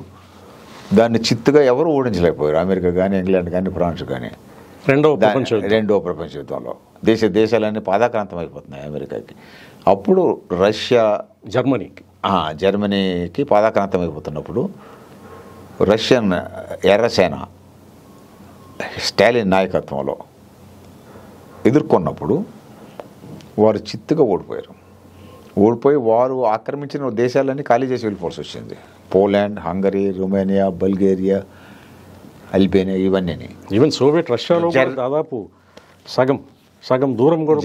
దాన్ని చిత్తుగా ఎవరు ఓడించలేకపోయారు. అమెరికా కానీ, ఇంగ్లాండ్ కానీ, ఫ్రాన్స్ కానీ. రెండవ ప్రపంచ యుద్ధంలో దేశాలన్నీ పాదాక్రాంతం అయిపోతున్నాయి అమెరికాకి. అప్పుడు రష్యా జర్మనీకి పాదాక్రాంతం అయిపోతున్నప్పుడు రష్యన్ ఎర్రసేన స్టాలిన్ నాయకత్వంలో ఎదుర్కొన్నప్పుడు వారు చిత్తుగా ఓడిపోయి వారు ఆక్రమించిన దేశాలన్నీ ఖాళీ చేసి వెళ్ళిపోవాల్సి వచ్చింది. Poland, Hungary, Romania, Bulgaria, Albania, ఇవన్నీ. ఈవెన్ సోవియట్ రష్యాలో దాదాపు సగం దూరం కూడా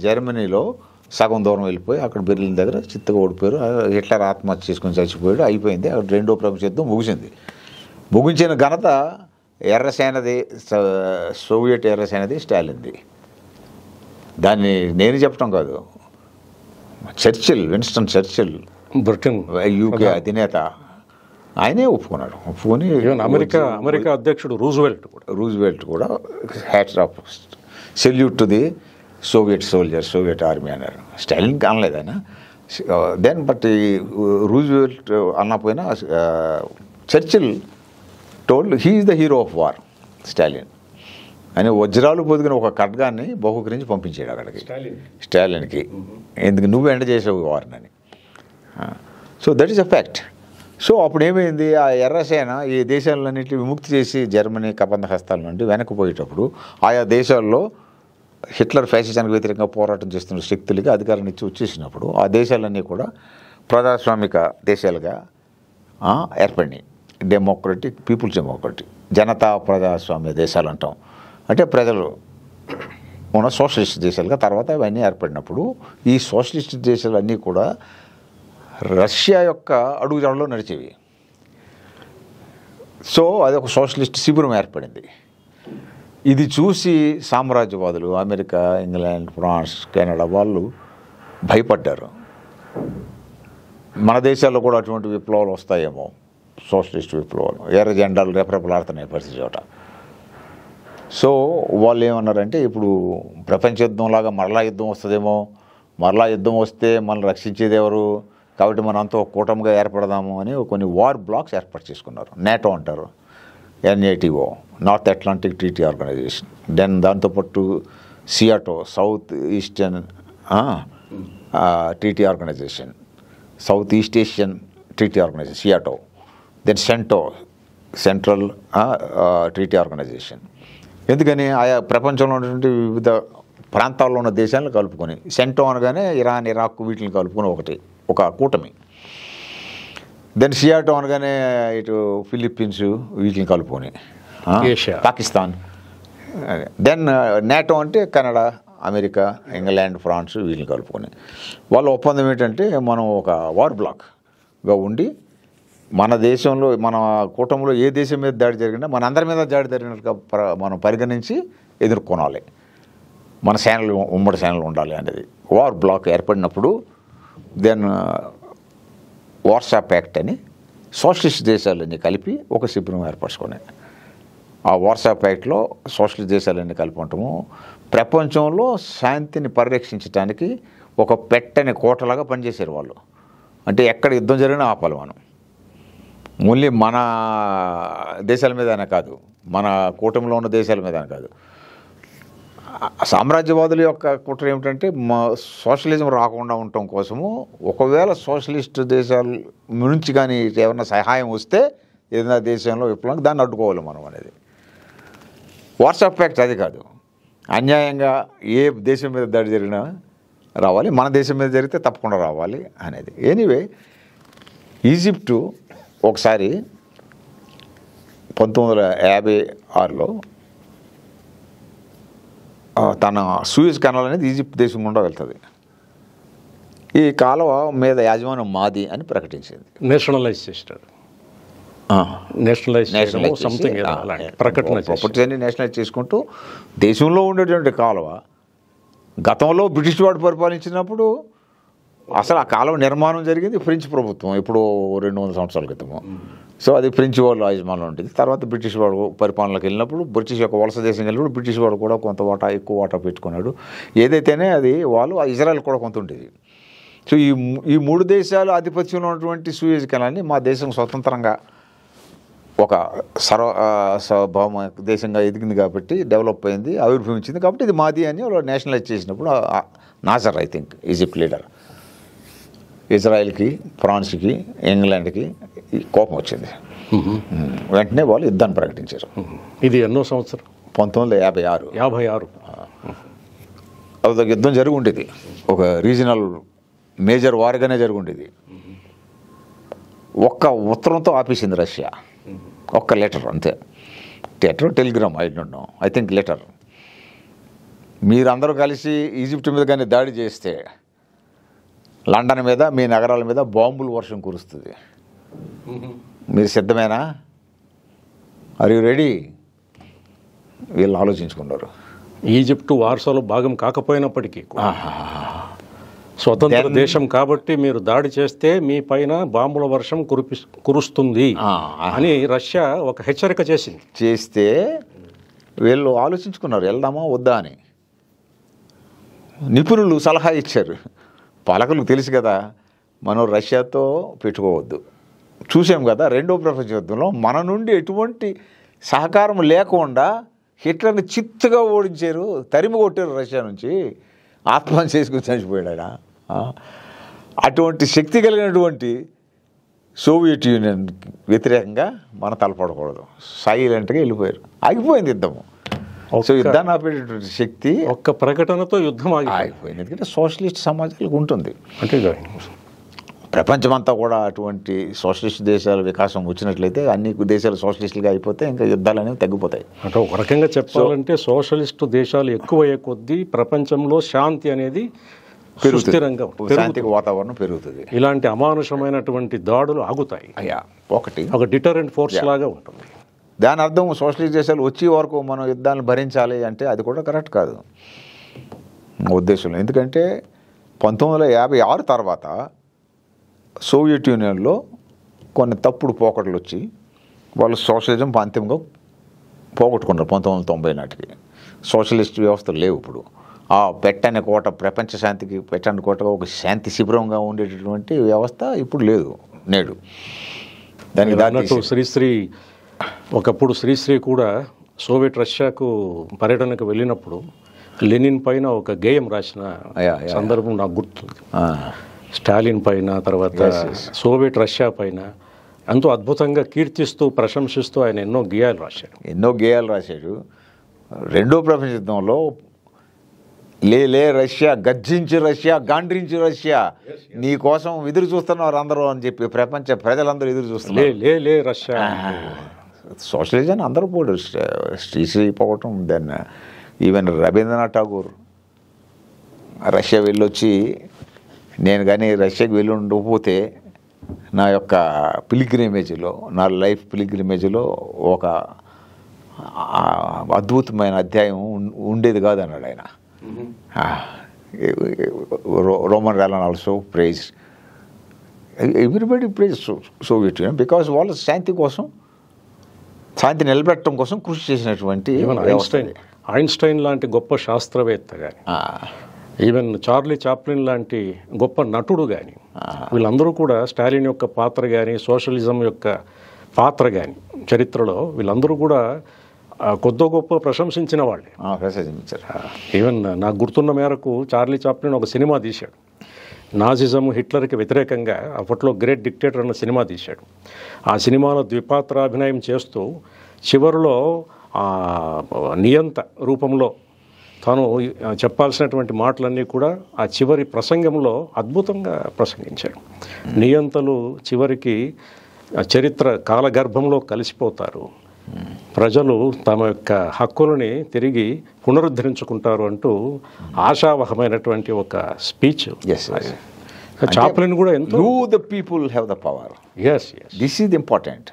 జర్మనీలో సగం దూరం వెళ్ళిపోయి అక్కడ బెర్లిన్ దగ్గర చిత్తగా ఓడిపోయారు. హిట్లర్ ఆత్మహత్య చేసుకుని చచ్చిపోయాడు. అయిపోయింది. అక్కడ రెండో ప్రపంచ యుద్ధం ముగించిన ఘనత ఎర్రసేనది, సోవియట్ ఎర్రసేనది, స్టాలిన్ది. దాన్ని నేను చెప్పడం కాదు, విన్స్టన్ చర్చిల్, బ్రిటన్ యూకే అధినేత, ఆయనే ఒప్పుకొని అమెరికా అధ్యక్షుడు రూజ్వెల్ట్ కూడా hats off, salute to the Soviet soldiers, Soviet army అన్నారు. స్టాలిన్ అనలేదు ఆయన. దెన్ బట్ రూజ్వెల్ట్ అన్నపోయినా Churchill told he is the hero of war Stalin అని వజ్రాలు పొదిగిన ఒక ఖడ్గాన్ని బహుకరించి పంపించాడు అక్కడికి స్టాలిన్కి. ఎందుకు నువ్వు ఎండ చేసావు వారిని. So that is a fact. So అప్పుడు ఏమైంది, ఆ ఎర్రసేన ఈ దేశాలన్నింటినీ విముక్తి చేసి జర్మనీ కబంధ హస్తాల నుండి వెనక్కిపోయేటప్పుడు ఆయా దేశాల్లో హిట్లర్ ఫ్యాసిజానికి వ్యతిరేకంగా పోరాటం చేస్తున్న శక్తులకి అధికారాన్ని ఇచ్చి వచ్చేసినప్పుడు ఆ దేశాలన్నీ కూడా ప్రజాస్వామిక దేశాలుగా ఏర్పడినాయి. డెమోక్రటిక్, పీపుల్స్ డెమోక్రటిక్, జనతా ప్రజాస్వామ్య దేశాలు అంటాం. అంటే ప్రజలు ఉన్న సోషలిస్ట్ దేశాలుగా తర్వాత అవన్నీ ఏర్పడినప్పుడు ఈ సోషలిస్ట్ దేశాలన్నీ కూడా రష్యా యొక్క అడుగుజాడలో నడిచేవి. సో అది ఒక సోషలిస్ట్ శిబిరం ఏర్పడింది. ఇది చూసి సామ్రాజ్యవాదులు అమెరికా, ఇంగ్లాండ్, ఫ్రాన్స్, కెనడా వాళ్ళు భయపడ్డారు. మన దేశాల్లో కూడా అటువంటి విప్లవాలు వస్తాయేమో, సోషలిస్ట్ విప్లవాలు, ఎర్ర జెండాలు రెపరెపలాడుతున్నాయి ప్రతి చోట. సో వాళ్ళు ఏమన్నారంటే, ఇప్పుడు ప్రపంచ యుద్ధంలాగా మరలా యుద్ధం వస్తుందేమో, మరలా యుద్ధం వస్తే మనల్ని రక్షించేది ఎవరు, కాబట్టి మనం అంతా ఒక కూటమిగా ఏర్పడదాము అని కొన్ని వార్ బ్లాక్స్ ఏర్పాటు చేసుకున్నారు. నేటో అంటారు, NATO, North Atlantic treaty organization. Then దాంతోపాటు SEATO, south eastern treaty organization, south east Asian treaty organization SEATO. Then central treaty organization. ఎందుకని ఆయా ప్రపంచంలో ఉన్నటువంటి వివిధ ప్రాంతాల్లో ఉన్న దేశాలను కలుపుకొని, సెంటో అనగానే ఇరాన్, ఇరాక్ వీటిని కలుపుకొని ఒక కూటమి. దెన్ సియాటో అనగానే ఇటు ఫిలిప్పీన్స్ వీటిని కలుపుకొని, పాకిస్తాన్. దెన్ నేటో అంటే కెనడా, అమెరికా, ఇంగ్లాండ్, ఫ్రాన్స్ వీటిని కలుపుకొని వాళ్ళ ఒప్పందం ఏంటంటే, మనం ఒక వార్ బ్లాక్గా ఉండి మన దేశంలో, మన కూటమిలో ఏ దేశం మీద దాడి జరిగినా మన అందరి మీద దాడి జరిగినట్టుగా మనం పరిగణించి ఎదుర్కొనాలి. మన సేనలు ఉమ్మడి సేనలు ఉండాలి అనేది. వార్ బ్లాక్ ఏర్పడినప్పుడు దెన్ వార్సా ప్యాక్ట్ అని సోషలిస్ట్ దేశాలన్నీ కలిపి ఒక శిబిరం ఏర్పరచుకున్నాయి. ఆ వార్సా ప్యాక్ట్లో సోషలిస్ట్ దేశాలన్నీ కలిపి ఉంటాము. ప్రపంచంలో శాంతిని పరిరక్షించడానికి ఒక పెట్టని కోటలాగా పనిచేశారు వాళ్ళు. అంటే ఎక్కడ యుద్ధం జరిగినా ఆపాలి మనం. ఓన్లీ మన దేశాల మీదనే కాదు, మన కూటమిలో ఉన్న దేశాల మీదనే కాదు. సామ్రాజ్యవాదుల యొక్క కుట్ర ఏమిటంటే సోషలిజం రాకుండా ఉండటం కోసము ఒకవేళ సోషలిస్ట్ దేశాల నుంచి కానీ ఏమైనా సహాయం వస్తే ఏదైనా దేశంలో విప్లవం దాన్ని అడ్డుకోవాలి మనం అనేది. వార్సా ప్యాక్ట్ అది కాదు, అన్యాయంగా ఏ దేశం మీద దాడి జరిగినా రావాలి, మన దేశం మీద జరిగితే తప్పకుండా రావాలి అనేది. ఎనీవే ఈజిప్టు ఒకసారి 1956లో తన సూయజ్ కెనాల్ అనేది ఈజిప్ట్ దేశం గుండా వెళ్తుంది. ఈ కాలువ మీద యాజమాన్యం మాది అని ప్రకటించింది. నేషనలైజ్ చేస్తాడు, ప్రాపర్టీస్ నేషనలైజ్ చేసుకుంటూ దేశంలో ఉండేటువంటి కాలువ గతంలో బ్రిటిష్ వాడు పరిపాలించినప్పుడు అసలు ఆ కాలువ నిర్మాణం జరిగింది ఫ్రెంచ్ ప్రభుత్వం ఇప్పుడు 200 సంవత్సరాల క్రితము. సో అది ఫ్రెంచ్ వాళ్ళు యాజమాన్యం ఉంటుంది. తర్వాత బ్రిటిష్ వాడు పరిపాలనలోకి వెళ్ళినప్పుడు బ్రిటిష్ యొక్క వలస దేశం వెళ్ళినప్పుడు బ్రిటిష్ వాడు కూడా కొంత వాటా ఎక్కువ వాటా పెట్టుకున్నాడు. ఏదైతేనే అది వాళ్ళు ఇజ్రాయెల్ కూడా కొంత ఉండేది. సో ఈ 3 దేశాలు ఆధిపత్యంలో ఉన్నటువంటి సూయజ్ కెనాల్ని మా దేశం స్వతంత్రంగా ఒక సార్వభౌమ దేశంగా ఎదిగింది కాబట్టి డెవలప్ అయింది, ఆవిర్భవించింది కాబట్టి ఇది మాది అని వాళ్ళు నేషనలైజ్ చేసినప్పుడు Nasser I think Egypt leader ఇజ్రాయెల్కి, ఫ్రాన్స్కి, ఇంగ్లాండ్కి కోపం వచ్చింది. వెంటనే వాళ్ళు యుద్ధాన్ని ప్రకటించారు. ఇది ఎన్నో సంవత్సరం? 1956. అదొక యుద్ధం జరిగి ఉండేది, ఒక రీజనల్ మేజర్ వార్గానే జరిగి ఉండేది. ఒక్క ఉత్తరంతో ఆపేసింది రష్యా, ఒక్క లెటర్ అంతే. Telegram I think letter. మీరందరూ కలిసి ఈజిప్ట్ మీద కానీ దాడి చేస్తే లండన్ మీద మీ నగరాల మీద బాంబులు వర్షం కురుస్తుంది, మీరు సిద్ధమేనా? Are you ready? వీళ్ళు ఆలోచించుకున్నారు. ఈజిప్టు వార్సాలో భాగం కాకపోయినప్పటికీ స్వతంత్ర దేశం కాబట్టి మీరు దాడి చేస్తే మీ పైన బాంబుల వర్షం కురుస్తుంది అని రష్యా ఒక హెచ్చరిక చేస్తే వీళ్ళు ఆలోచించుకున్నారు వెళ్దామా వద్దా అని. నిపుణులు సలహా ఇచ్చారు. పాలకులకు తెలుసు కదా మనం రష్యాతో పెట్టుకోవద్దు, చూసాం కదా 2వ ప్రపంచ యుద్ధంలో మన నుండి ఎటువంటి సహకారం లేకుండా హిట్లర్ని చిత్తుగా ఓడించారు, తరిమి కొట్టారు రష్యా నుంచి, ఆత్మహత్య చేసుకుని చనిపోయాడు ఆయన. అటువంటి శక్తి కలిగినటువంటి సోవియట్ యూనియన్ వ్యతిరేకంగా మనం తలపడకూడదు, సైలెంట్గా వెళ్ళిపోయారు. ఆగిపోయింది యుద్ధము. సో యుద్ధాన్ని ఆపేటటువంటి శక్తి ఒక్క ప్రకటనతో యుద్ధం ఆగిపోయింది. ఎందుకంటే సోషలిస్ట్ సమాజాలకు ఉంటుంది. అంటే ప్రపంచమంతా కూడా అటువంటి సోషలిస్ట్ దేశాల వికాసం వచ్చినట్లయితే అన్ని దేశాలు సోషలిస్టులుగా అయిపోతే ఇంకా యుద్ధాలు అనేవి తగ్గిపోతాయి. అంటే ఒక రకంగా చెప్పాలంటే సోషలిస్టు దేశాలు ఎక్కువయ్యే కొద్దీ ప్రపంచంలో శాంతి అనేది సుస్థిరంగా, శాంతికి వాతావరణం పెరుగుతుంది. ఇలాంటి అమానుషమైనటువంటి దాడులు ఆగుతాయి. ఒక డిటరెంట్ ఫోర్స్ లాగా ఉంటుంది. దాని అర్థం సోషలిస్ట్ దేశాలు వచ్చే వరకు మనం యుద్ధాలను భరించాలి అంటే అది కూడా కరెక్ట్ కాదు నా ఉద్దేశంలో. ఎందుకంటే 1956 తర్వాత సోవియట్ యూనియన్లో కొన్ని తప్పుడు పోకడలు వచ్చి వాళ్ళు సోషలిజం అంతిమంగా పోగొట్టుకున్నారు. 1990 నాటికి సోషలిస్ట్ వ్యవస్థలు లేవు. ఇప్పుడు ఆ పెట్టని కోట, ప్రపంచ శాంతికి పెట్టని కోటగా ఒక శాంతి శిబిరంగా ఉండేటటువంటి వ్యవస్థ ఇప్పుడు లేదు నేడు. దానికి దాంట్లో శ్రీశ్రీ ఒకప్పుడు శ్రీశ్రీ కూడా సోవియట్ రష్యాకు పర్యటనకు వెళ్ళినప్పుడు లెనిన్ పైన ఒక గేయం రాసిన సందర్భం నాకు గుర్తుంది. స్టాలిన్ పైన, తర్వాత సోవియట్ రష్యా పైన ఎంతో అద్భుతంగా కీర్తిస్తూ ప్రశంసిస్తూ ఆయన ఎన్నో గేయాలు రాశాడు. 2వ ప్రపంచ యుద్ధంలో లే రష్యా, గర్జించి రష్యా, గాండ్రించి రష్యా, నీ కోసం ఎదురు చూస్తున్నారు అందరూ అని చెప్పి ప్రపంచ ప్రజలందరూ ఎదురు చూస్తున్నారు. లే రష్యా. సోషలిజాన్ని అందరూ పోడు, శ్రీశ్రీ పోవటం. Then even Rabindranath Tagore Russia వెళ్ళొచ్చి నేను కానీ రష్యాకి వెళ్ళి ఉండకపోతే నా యొక్క పిలిగ్రిమేజ్లో, నా లైఫ్ పిలిగ్రిమేజ్లో ఒక అద్భుతమైన అధ్యాయం ఉండేది కాదన్నాడు ఆయన. Romain Rolland also prize, everybody prize Soviet union because వాళ్ళ శాంతి నిలబెట్టడం కోసం కృషి చేసినటువంటి ఐన్స్టైన్ లాంటి గొప్ప శాస్త్రవేత్త కానీ, ఈవెన్ చార్లీ చాప్లిన్ లాంటి గొప్ప నటుడు కానీ, వీళ్ళందరూ కూడా స్టాలిన్ యొక్క పాత్ర కానీ, సోషలిజం యొక్క పాత్ర కానీ చరిత్రలో వీళ్ళందరూ కూడా కొద్ది గొప్ప ప్రశంసించిన వాళ్ళే. ఈవెన్ నాకు గుర్తున్న మేరకు చార్లీ చాప్లిన్ ఒక సినిమా తీశాడు, నాజిజం హిట్లర్కి వ్యతిరేకంగా, అప్పట్లో గ్రేట్ డిక్టేటర్ అన్న సినిమా తీశాడు. ఆ సినిమాలో ద్విపాత్రాభినయం చేస్తూ చివరిలో నియంత రూపంలో తాను చెప్పాల్సినటువంటి మాటలన్నీ కూడా ఆ చివరి ప్రసంగంలో అద్భుతంగా ప్రసంగించాడు. నియంతలు చివరికి చరిత్ర కాలగర్భంలో కలిసిపోతారు, ప్రజలు తమ యొక్క హక్కులని తిరిగి పునరుద్ధరించుకుంటారు అంటూ ఆశావహమైనటువంటి ఒక స్పీచ్. చాప్లిన్ కూడా ఎంతో you the people have the power. Yes yes, this is important.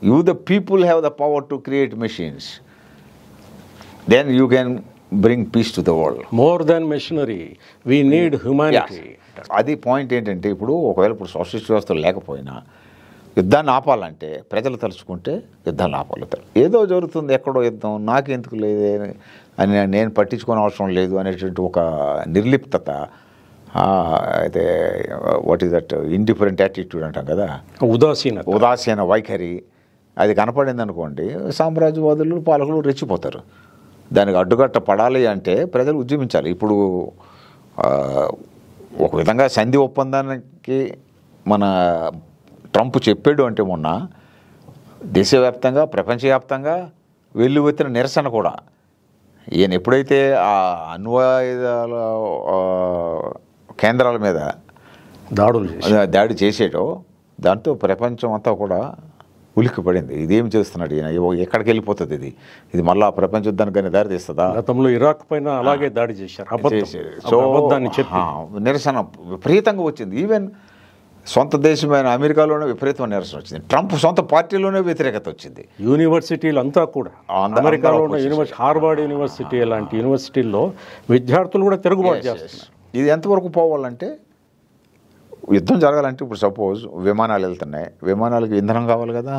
You the people have the power to create machines, then you can bring peace to the world. More than machinery we need humanity. అది point ఏంటంటే, ఇప్పుడు ఒకవేళ ఇప్పుడు socialist వ్యవస్థలు లేకపోయినా యుద్ధాన్ని ఆపాలంటే ప్రజలు తలుచుకుంటే యుద్ధాన్ని ఆపాలుతారు. ఏదో జరుగుతుంది, ఎక్కడో యుద్ధం, నాకెందుకు లేదే అని నేను పట్టించుకోని అవసరం లేదు అనేటువంటి ఒక నిర్లిప్తత, అయితే what is that indifferent attitude అంటాం కదా, ఉదాసీన వైఖరి, అది కనపడింది అనుకోండి, సామ్రాజ్యవాదులు పాలకులు రెచ్చిపోతారు. దానికి అడ్డుకట్ట పడాలి అంటే ప్రజలు ఉద్యమించాలి. ఇప్పుడు ఒక విధంగా సంధి ఒప్పందానికి మన ట్రంప్ చెప్పాడు అంటే మొన్న దేశవ్యాప్తంగా ప్రపంచవ్యాప్తంగా వెల్లువెత్తిన నిరసన కూడా, ఈయన ఎప్పుడైతే ఆ అణ్వాయుధాల కేంద్రాల మీద దాడి చేసేటో దాంతో ప్రపంచం అంతా కూడా ఉలిక్కి పడింది. ఇదేం చేస్తున్నాడు ఈయన, ఎక్కడికి వెళ్ళిపోతుంది ఇది మళ్ళా ప్రపంచ యుద్ధానికి దారి తీస్తుందా? గతంలో ఇరాక్ పైన అలాగే దాడి చేశారు. సో నిరసన విపరీతంగా వచ్చింది. ఈవెన్ సొంత దేశమైన అమెరికాలోనే విపరీతమైన నిరసన వచ్చింది. ట్రంప్ సొంత పార్టీలోనే వ్యతిరేకత వచ్చింది. యూనివర్సిటీలు అంతా కూడా, అమెరికాలో ఉన్న హార్వర్డ్ యూనివర్సిటీ లాంటి యూనివర్సిటీల్లో విద్యార్థులు కూడా తిరుగుబాటు చేస్తున్నారు. ఇది ఎంతవరకు పోవాలంటే, యుద్ధం జరగాలంటే ఇప్పుడు సపోజ్ విమానాలు వెళ్తున్నాయి, విమానాలకు ఇంధనం కావాలి కదా,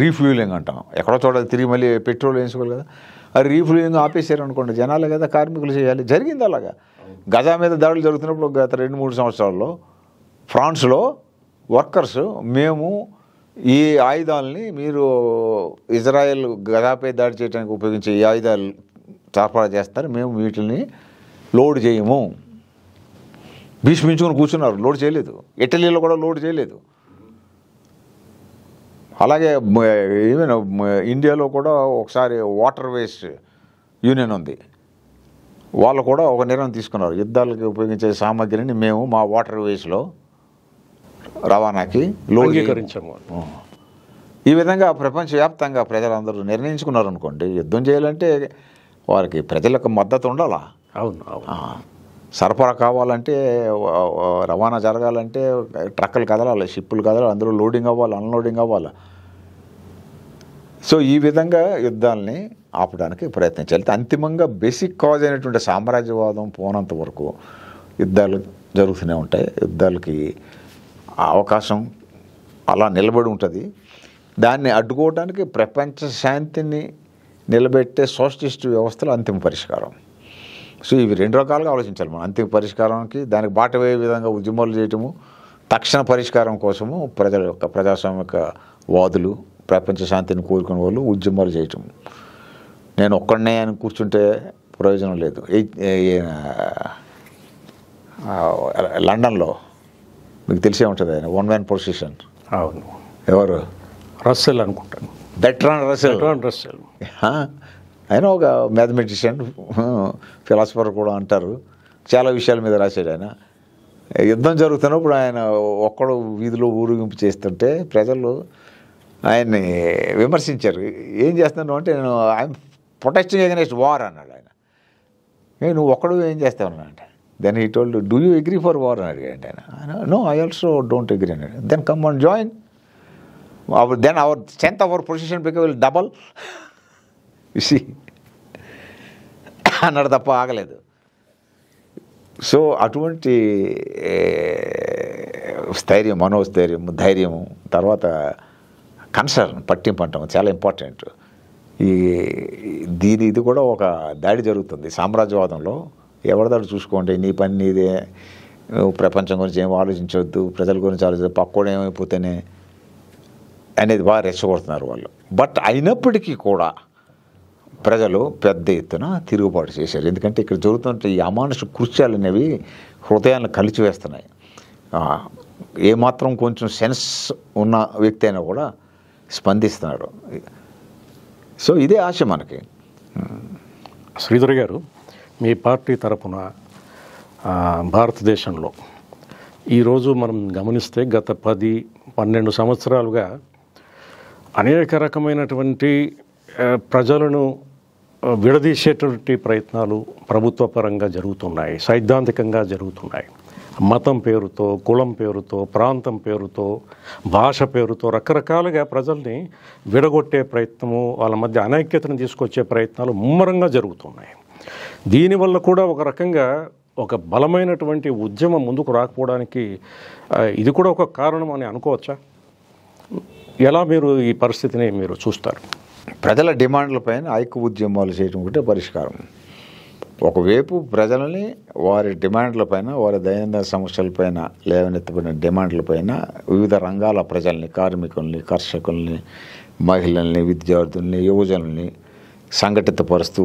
రీఫ్యూలింగ్ అంటాం, ఎక్కడో చోట తిరిగి మళ్ళీ పెట్రోల్ వేసుకోవాలి కదా, ఆ రీఫ్యూలింగ్ ఆపేసారు అనుకోండి, జనాలే కదా కార్మికులు చేయాలి. జరిగింది అలాగా. గజా మీద దాడులు జరుగుతున్నప్పుడు గత 2-3 సంవత్సరాల్లో ఫ్రాన్స్లో వర్కర్స్, మేము ఈ ఆయుధాలని మీరు ఇజ్రాయెల్ గజాపై దాడి చేయడానికి ఉపయోగించే ఈ ఆయుధాలు సరఫరా చేస్తారు, మేము వీటిని లోడ్ చేయము, భీష్మించుకొని కూర్చున్నారు, లోడ్ చేయలేదు. ఇటలీలో కూడా లోడ్ చేయలేదు. అలాగే ఈవెన్ ఇండియాలో కూడా ఒకసారి వాటర్ వేస్ యూనియన్ ఉంది, వాళ్ళు కూడా ఒక నిర్ణయం తీసుకున్నారు, యుద్ధాలకి ఉపయోగించే సామాగ్రిని మేము మా వాటర్ వేస్లో రవాణాకి లోడ్ అంగీకరించాము. ఈ విధంగా ప్రపంచవ్యాప్తంగా ప్రజలందరూ నిర్ణయించుకున్నారు అనుకోండి, యుద్ధం చేయాలంటే వారికి ప్రజలకు మద్దతు ఉండాలా. అవును, సరఫరా కావాలంటే, రవాణా జరగాలంటే ట్రక్కులు కదలాలి, షిప్పులు కదలాలి, అందులో లోడింగ్ అవ్వాలి, అన్లోడింగ్ అవ్వాలి. సో ఈ విధంగా యుద్ధాలని ఆపడానికి ప్రయత్నించాలి. అంతిమంగా బేసిక్ కాజ్ అయినటువంటి సామ్రాజ్యవాదం పోనంత వరకు యుద్ధాలు జరుగుతూనే ఉంటాయి. యుద్ధాలకి అవకాశం అలా నిలబడి ఉంటుంది. దాన్ని అడ్డుకోవడానికి ప్రపంచ శాంతిని నిలబెట్టే సోషలిస్ట్ వ్యవస్థలు అంతిమ పరిష్కారం. సో ఇవి 2 రకాలుగా ఆలోచించాలి మనం. అంతిమ పరిష్కారానికి దానికి బాట వేయ విధంగా ఉద్యమాలు చేయటము, తక్షణ పరిష్కారం కోసము ప్రజల యొక్క ప్రజాస్వామిక వాదులు, ప్రపంచ శాంతిని కోరుకునే వాళ్ళు ఉద్యమాలు చేయటం. నేను ఒక్కడనే అని కూర్చుంటే ప్రయోజనం లేదు. లండన్లో మీకు తెలిసే ఉంటుంది ఆయన వన్ మ్యాన్ పొజిషన్. అవును, ఎవరు? రస్సెల్ అనుకుంటాను, బెర్ట్రాండ్ రస్సెల్. ఆయన ఒక మ్యాథమెటిషియన్, ఫిలాసఫర్ కూడా అంటారు. చాలా విషయాల మీద రాశాడు ఆయన. యుద్ధం జరుగుతున్నప్పుడు ఆయన ఒక్కడు వీధిలో ఊరేగింపు చేస్తుంటే ప్రజలు ఆయన్ని విమర్శించారు. ఏం చేస్తున్నావు అంటే, నేను ఐఎమ్ ప్రొటెస్టింగ్ అగైనెస్ట్ వార్ అన్నాడు ఆయన. నువ్వు ఒక్కడు ఏం చేస్తావు అంటే, then he told, do you agree for war అని అడిగాడు ఆయన. No, I also don't agree అన్నాడు. Then come and join, then our strength our position will double అన్నాడు తప్ప ఆగలేదు. సో అటువంటి స్థైర్యం, మనోస్థైర్యం, ధైర్యము, తర్వాత కన్సర్న్, పట్టింపు అంటాం, చాలా ఇంపార్టెంట్. ఇది కూడా ఒక దాడి జరుగుతుంది సామ్రాజ్యవాదంలో. ఎవరిదాడు చూసుకోండి, నీ పని నీదే, ప్రపంచం గురించి ఏం ఆలోచించవద్దు, ప్రజల గురించి ఆలోచించదు, పక్కోడు ఏమైపోతేనే అనేది బాగా రెచ్చగొడుతున్నారు వాళ్ళు. బట్ అయినప్పటికీ కూడా ప్రజలు పెద్ద ఎత్తున తిరుగుబాటు చేశారు. ఎందుకంటే ఇక్కడ జరుగుతున్న ఈ అమానుష కృత్యాలు అనేవి హృదయాలను కలిచివేస్తున్నాయి. ఏమాత్రం కొంచెం సెన్స్ ఉన్న వ్యక్తి అయినా కూడా స్పందిస్తున్నాడు. సో ఇదే ఆశ మనకి. శ్రీధర్ గారు, మీ పార్టీ తరపున భారతదేశంలో ఈరోజు మనం గమనిస్తే గత 10-12 సంవత్సరాలుగా అనేక రకమైనటువంటి ప్రజలను విడదీసేటువంటి ప్రయత్నాలు ప్రభుత్వ పరంగా జరుగుతున్నాయి, సైద్ధాంతికంగా జరుగుతున్నాయి. మతం పేరుతో, కులం పేరుతో, ప్రాంతం పేరుతో, భాష పేరుతో రకరకాలుగా ప్రజల్ని విడగొట్టే ప్రయత్నము, వాళ్ళ మధ్య అనైక్యతను తీసుకొచ్చే ప్రయత్నాలు ముమ్మరంగా జరుగుతున్నాయి. దీనివల్ల కూడా ఒక రకంగా ఒక బలమైనటువంటి ఉద్యమం ముందుకు రాకపోవడానికి ఇది కూడా ఒక కారణం అని అనుకోవచ్చా? ఎలా మీరు ఈ పరిస్థితిని మీరు చూస్తారు? ప్రజల డిమాండ్లపైన ఐక్య ఉద్యమాలు చేయడం ఒకటే పరిష్కారం. ఒకవైపు ప్రజలని వారి డిమాండ్లపైన, వారి దైనందిన సమస్యలపైన, లేవనెత్తబడిన డిమాండ్లపైన వివిధ రంగాల ప్రజల్ని, కార్మికుల్ని, కర్షకుల్ని, మహిళల్ని, విద్యార్థుల్ని, యువజనుల్ని సంఘటితపరుస్తూ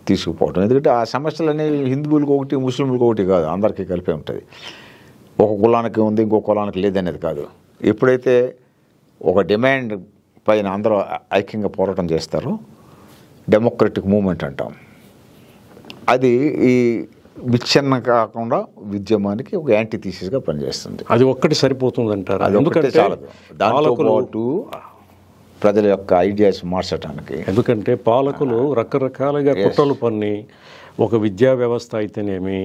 తీసుకుపోవటం. ఎందుకంటే ఆ సమస్యలు అనేవి హిందువులకు ఒకటి, ముస్లింలకు ఒకటి కాదు, అందరికీ కలిపే ఉంటుంది. ఒక కులానికి ఉంది, ఇంకో కులానికి లేదనేది కాదు. ఎప్పుడైతే ఒక డిమాండ్ పైన అందరూ ఐక్యంగా పోరాటం చేస్తారో డెమోక్రటిక్ మూమెంట్ అంటాం. అది ఈ విచ్ఛిన్న కాకుండా ఉద్యమానికి ఒక యాంటీథీసిస్గా పనిచేస్తుంది. అది ఒక్కటి సరిపోతుందంటారు? అది ఒక్కటే చాలదు, దాంతో పాటు ప్రజల యొక్క ఐడియాస్ మార్చడానికి. ఎందుకంటే పాలకులు రకరకాలుగా కుట్రలు పన్ని, ఒక విద్యా వ్యవస్థ అయితేనేమి,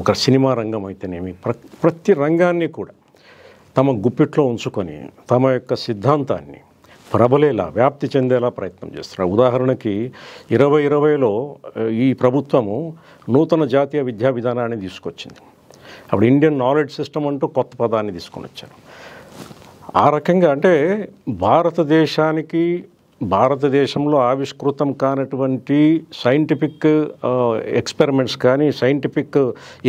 ఒక సినిమా రంగం అయితేనేమి, ప్రతి రంగాన్ని కూడా తమ గుప్పిట్లో ఉంచుకొని తమ యొక్క సిద్ధాంతాన్ని ప్రబలేలా, వ్యాప్తి చెందేలా ప్రయత్నం చేస్తున్నారు. ఉదాహరణకి 2020లో ఈ ప్రభుత్వము నూతన జాతీయ విద్యా విధానాన్ని తీసుకొచ్చింది. అప్పుడు ఇండియన్ నాలెడ్జ్ సిస్టమ్ అంటూ కొత్త పదాన్ని తీసుకొని వచ్చారు. ఆ రకంగా అంటే భారతదేశంలో ఆవిష్కృతం కానటువంటి సైంటిఫిక్ ఎక్స్పెరిమెంట్స్ కానీ, సైంటిఫిక్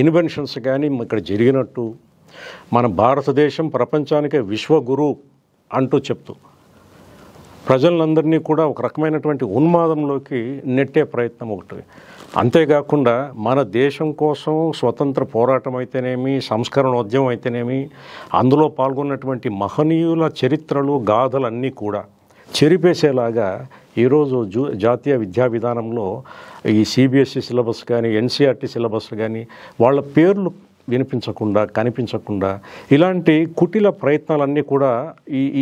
ఇన్వెన్షన్స్ కానీ ఇక్కడ జరిగినట్టు, మన భారతదేశం ప్రపంచానికే విశ్వగురు అంటూ చెప్తూ ప్రజలందరినీ కూడా ఒక రకమైనటువంటి ఉన్మాదంలోకి నెట్టే ప్రయత్నం ఒకటి. అంతేకాకుండా మన దేశం కోసం స్వతంత్ర పోరాటం అయితేనేమి, సంస్కరణోద్యమం అయితేనేమి, అందులో పాల్గొన్నటువంటి మహనీయుల చరిత్రలు, గాథలన్నీ కూడా చెరిపేసేలాగా ఈరోజు జాతీయ విద్యా విధానంలో ఈ సిబిఎస్ఈ సిలబస్ కానీ, ఎన్సీఆర్టీ సిలబస్ కానీ వాళ్ళ పేర్లు వినిపించకుండా, కనిపించకుండా ఇలాంటి కుటిల ప్రయత్నాలన్నీ కూడా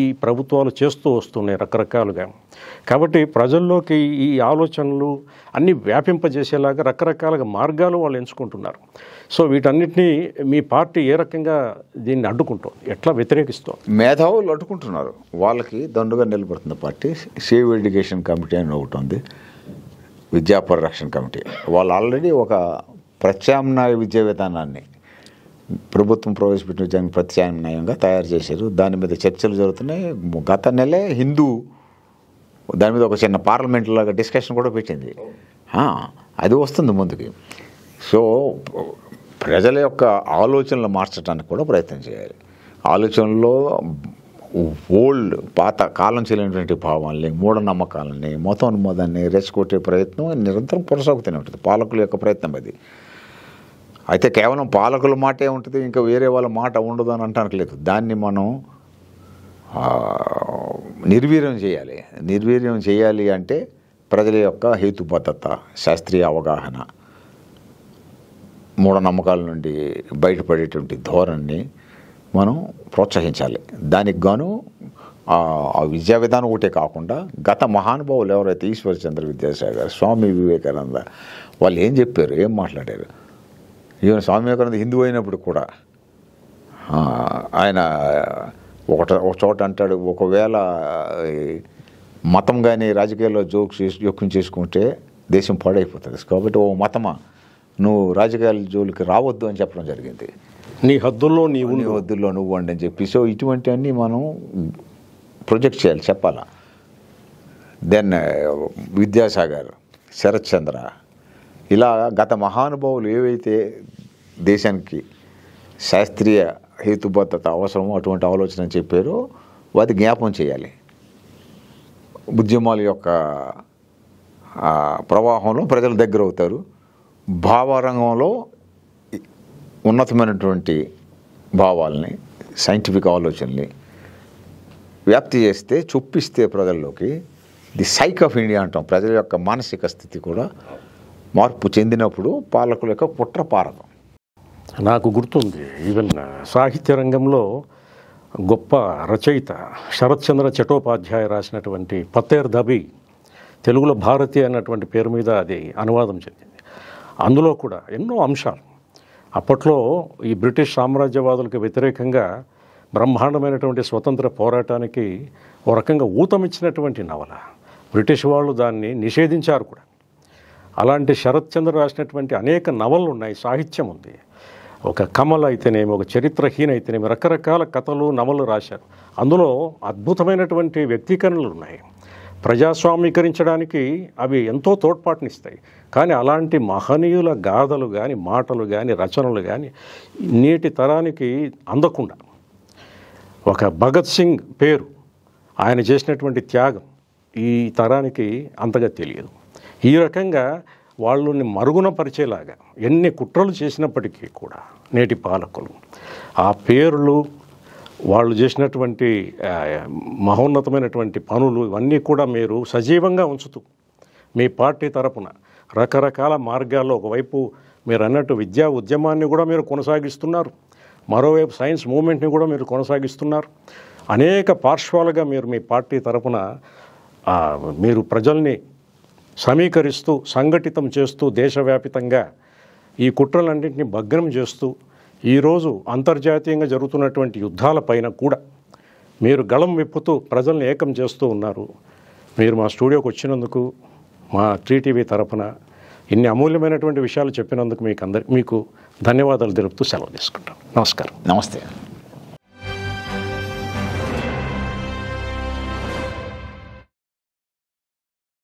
ఈ ప్రభుత్వాలు చేస్తూ వస్తున్నాయి రకరకాలుగా. కాబట్టి ప్రజల్లోకి ఈ ఆలోచనలు అన్నీ వ్యాపింపజేసేలాగా రకరకాలుగా మార్గాలు వాళ్ళు ఎంచుకుంటున్నారు. సో వీటన్నిటినీ మీ పార్టీ ఏ రకంగా దీన్ని అడ్డుకుంటుంది, ఎట్లా వ్యతిరేకిస్తుంది? మేధావులు అడ్డుకుంటున్నారు, వాళ్ళకి దండుగా నిలబడుతుంది పార్టీ. సేవ్ ఎడ్యుకేషన్ కమిటీ అని ఒకటి ఉంది, విద్యా పరిరక్షణ కమిటీ. వాళ్ళు ఆల్రెడీ ఒక ప్రత్యామ్నాయ విద్యా విధానాన్ని ప్రభుత్వం ప్రవేశపెట్టిన విద్యాన్ని ప్రత్యామ్నాయంగా తయారు చేశారు. దాని మీద చర్చలు జరుగుతున్నాయి. గత నెలే హిందూ దాని మీద ఒక చిన్న పార్లమెంట్ లాగా డిస్కషన్ కూడా పెట్టింది. అది వస్తుంది ముందుకి. సో ప్రజల యొక్క ఆలోచనలు మార్చడానికి కూడా ప్రయత్నం చేయాలి. ఆలోచనలో పాత కాలం చెల్లినటువంటి భావాల్ని, మూఢనమ్మకాలని, మతోన్మాదాన్ని రెచ్చగొట్టే ప్రయత్నం నిరంతరం కొనసాగుతూనే ఉంటుంది. పాలకుల యొక్క ప్రయత్నం అది. అయితే కేవలం పాలకుల మాటే ఉంటుంది, ఇంకా వేరే వాళ్ళ మాట ఉండదు అని అంటానికి లేదు. దాన్ని మనం నిర్వీర్యం చేయాలి. నిర్వీర్యం చేయాలి అంటే ప్రజల యొక్క హేతుబద్ధత, శాస్త్రీయ అవగాహన, మూఢనమ్మకాల నుండి బయటపడేటువంటి ధోరణిని మనం ప్రోత్సహించాలి. దానికి గాను ఆ విద్యా విధానం ఒకటే కాకుండా గత మహానుభావులు ఎవరైతే ఈశ్వరచంద్ర విద్యాసాగర్, స్వామి వివేకానంద, వాళ్ళు ఏం చెప్పారు, ఏం మాట్లాడారు. ఈవెన్ స్వామి వివేకానంద హిందూ అయినప్పుడు కూడా ఆయన ఒక చోట అంటాడు, ఒకవేళ మతం కానీ రాజకీయాల్లో జోక్యం చేసుకుంటే దేశం పాడైపోతుంది. కాబట్టి ఓ మతమా, నువ్వు రాజకీయాల జోలికి రావద్దు అని చెప్పడం జరిగింది. నీ హద్దుల్లో నీ హద్దుల్లో నువ్వు ఉండి అని చెప్పి. సో ఇటువంటివన్నీ మనం ప్రొజెక్ట్ చేయాలి, చెప్పాలా. దెన్ విద్యాసాగర్, శరత్ చంద్ర, ఇలా గత మహానుభావులు ఏవైతే దేశానికి శాస్త్రీయ హేతుబద్ధత అవసరమో అటువంటి ఆలోచన చెప్పారో వాటి జ్ఞాపం చేయాలి. ఉద్యమాల యొక్క ప్రవాహంలో ప్రజల దగ్గర అవుతారు. భావరంగంలో ఉన్నతమైనటువంటి భావాల్ని, సైంటిఫిక్ ఆలోచనల్ని వ్యాప్తి చేస్తే, చొప్పిస్తే ప్రజల్లోకి ది సైక్ ఆఫ్ ఇండియా అంటాం. ప్రజల యొక్క మానసిక స్థితి కూడా మార్పు చెందినప్పుడు పాలకుల యొక్క కుట్ర పారకం. నాకు గుర్తుంది, ఈవెన్ సాహిత్య రంగంలో గొప్ప రచయిత శరత్చంద్ర చటోపాధ్యాయ రాసినటువంటి పతేర్ దబి, తెలుగులో భారతి అన్నటువంటి పేరు మీద అది అనువాదం చెందింది. అందులో కూడా ఎన్నో అంశాలు అప్పట్లో ఈ బ్రిటిష్ సామ్రాజ్యవాదులకు వ్యతిరేకంగా బ్రహ్మాండమైనటువంటి స్వతంత్ర పోరాటానికి ఓ రకంగా ఊతమిచ్చినటువంటి నవల. బ్రిటిష్ వాళ్ళు దాన్ని నిషేధించారు కూడా. అలాంటి శరత్చంద్ర రాసినటువంటి అనేక నవలలు ఉన్నాయి, సాహిత్యం ఉంది. ఒక కమల్ అయితేనేమి, ఒక చరిత్రహీన అయితేనేమి, రకరకాల కథలు, నవలు రాశారు. అందులో అద్భుతమైనటువంటి వ్యక్తీకరణలు ఉన్నాయి. ప్రజాస్వామీకరించడానికి అవి ఎంతో తోడ్పాటునిస్తాయి. కానీ అలాంటి మహనీయుల గాథలు కానీ, మాటలు కానీ, రచనలు కానీ నేటి తరానికి అందకుండా, ఒక భగత్ సింగ్ పేరు, ఆయన చేసినటువంటి త్యాగం ఈ తరానికి అంతగా తెలియదు. ఈ రకంగా వాళ్ళని మరుగున పరిచేలాగా ఎన్ని కుట్రలు చేసినప్పటికీ కూడా నేటి పాలకులు ఆ పేర్లు, వాళ్ళు చేసినటువంటి మహోన్నతమైనటువంటి పనులు ఇవన్నీ కూడా మీరు సజీవంగా ఉంచుతూ మీ పార్టీ తరపున రకరకాల మార్గాల్లో, ఒకవైపు మీరు అన్నట్టు విద్యా ఉద్యమాన్ని కూడా మీరు కొనసాగిస్తున్నారు, మరోవైపు సైన్స్ మూవ్మెంట్ని కూడా మీరు కొనసాగిస్తున్నారు. అనేక పార్శ్వాలుగా మీరు మీ పార్టీ తరపున మీరు ప్రజల్ని సమీకరిస్తూ, సంఘటితం చేస్తూ, దేశవ్యాపితంగా ఈ కుట్రలన్నింటినీ భగ్నం చేస్తూ, ఈరోజు అంతర్జాతీయంగా జరుగుతున్నటువంటి యుద్ధాలపైన కూడా మీరు గళం విప్పుతూ ప్రజల్ని ఏకం చేస్తూ ఉన్నారు. మీరు మా స్టూడియోకి వచ్చినందుకు మా టీటీవీ తరపున ఇన్ని అమూల్యమైనటువంటి విషయాలు చెప్పినందుకు మీకు ధన్యవాదాలు తెలుపుతూ సెలవు తీసుకుంటాం. నమస్కారం. నమస్తే.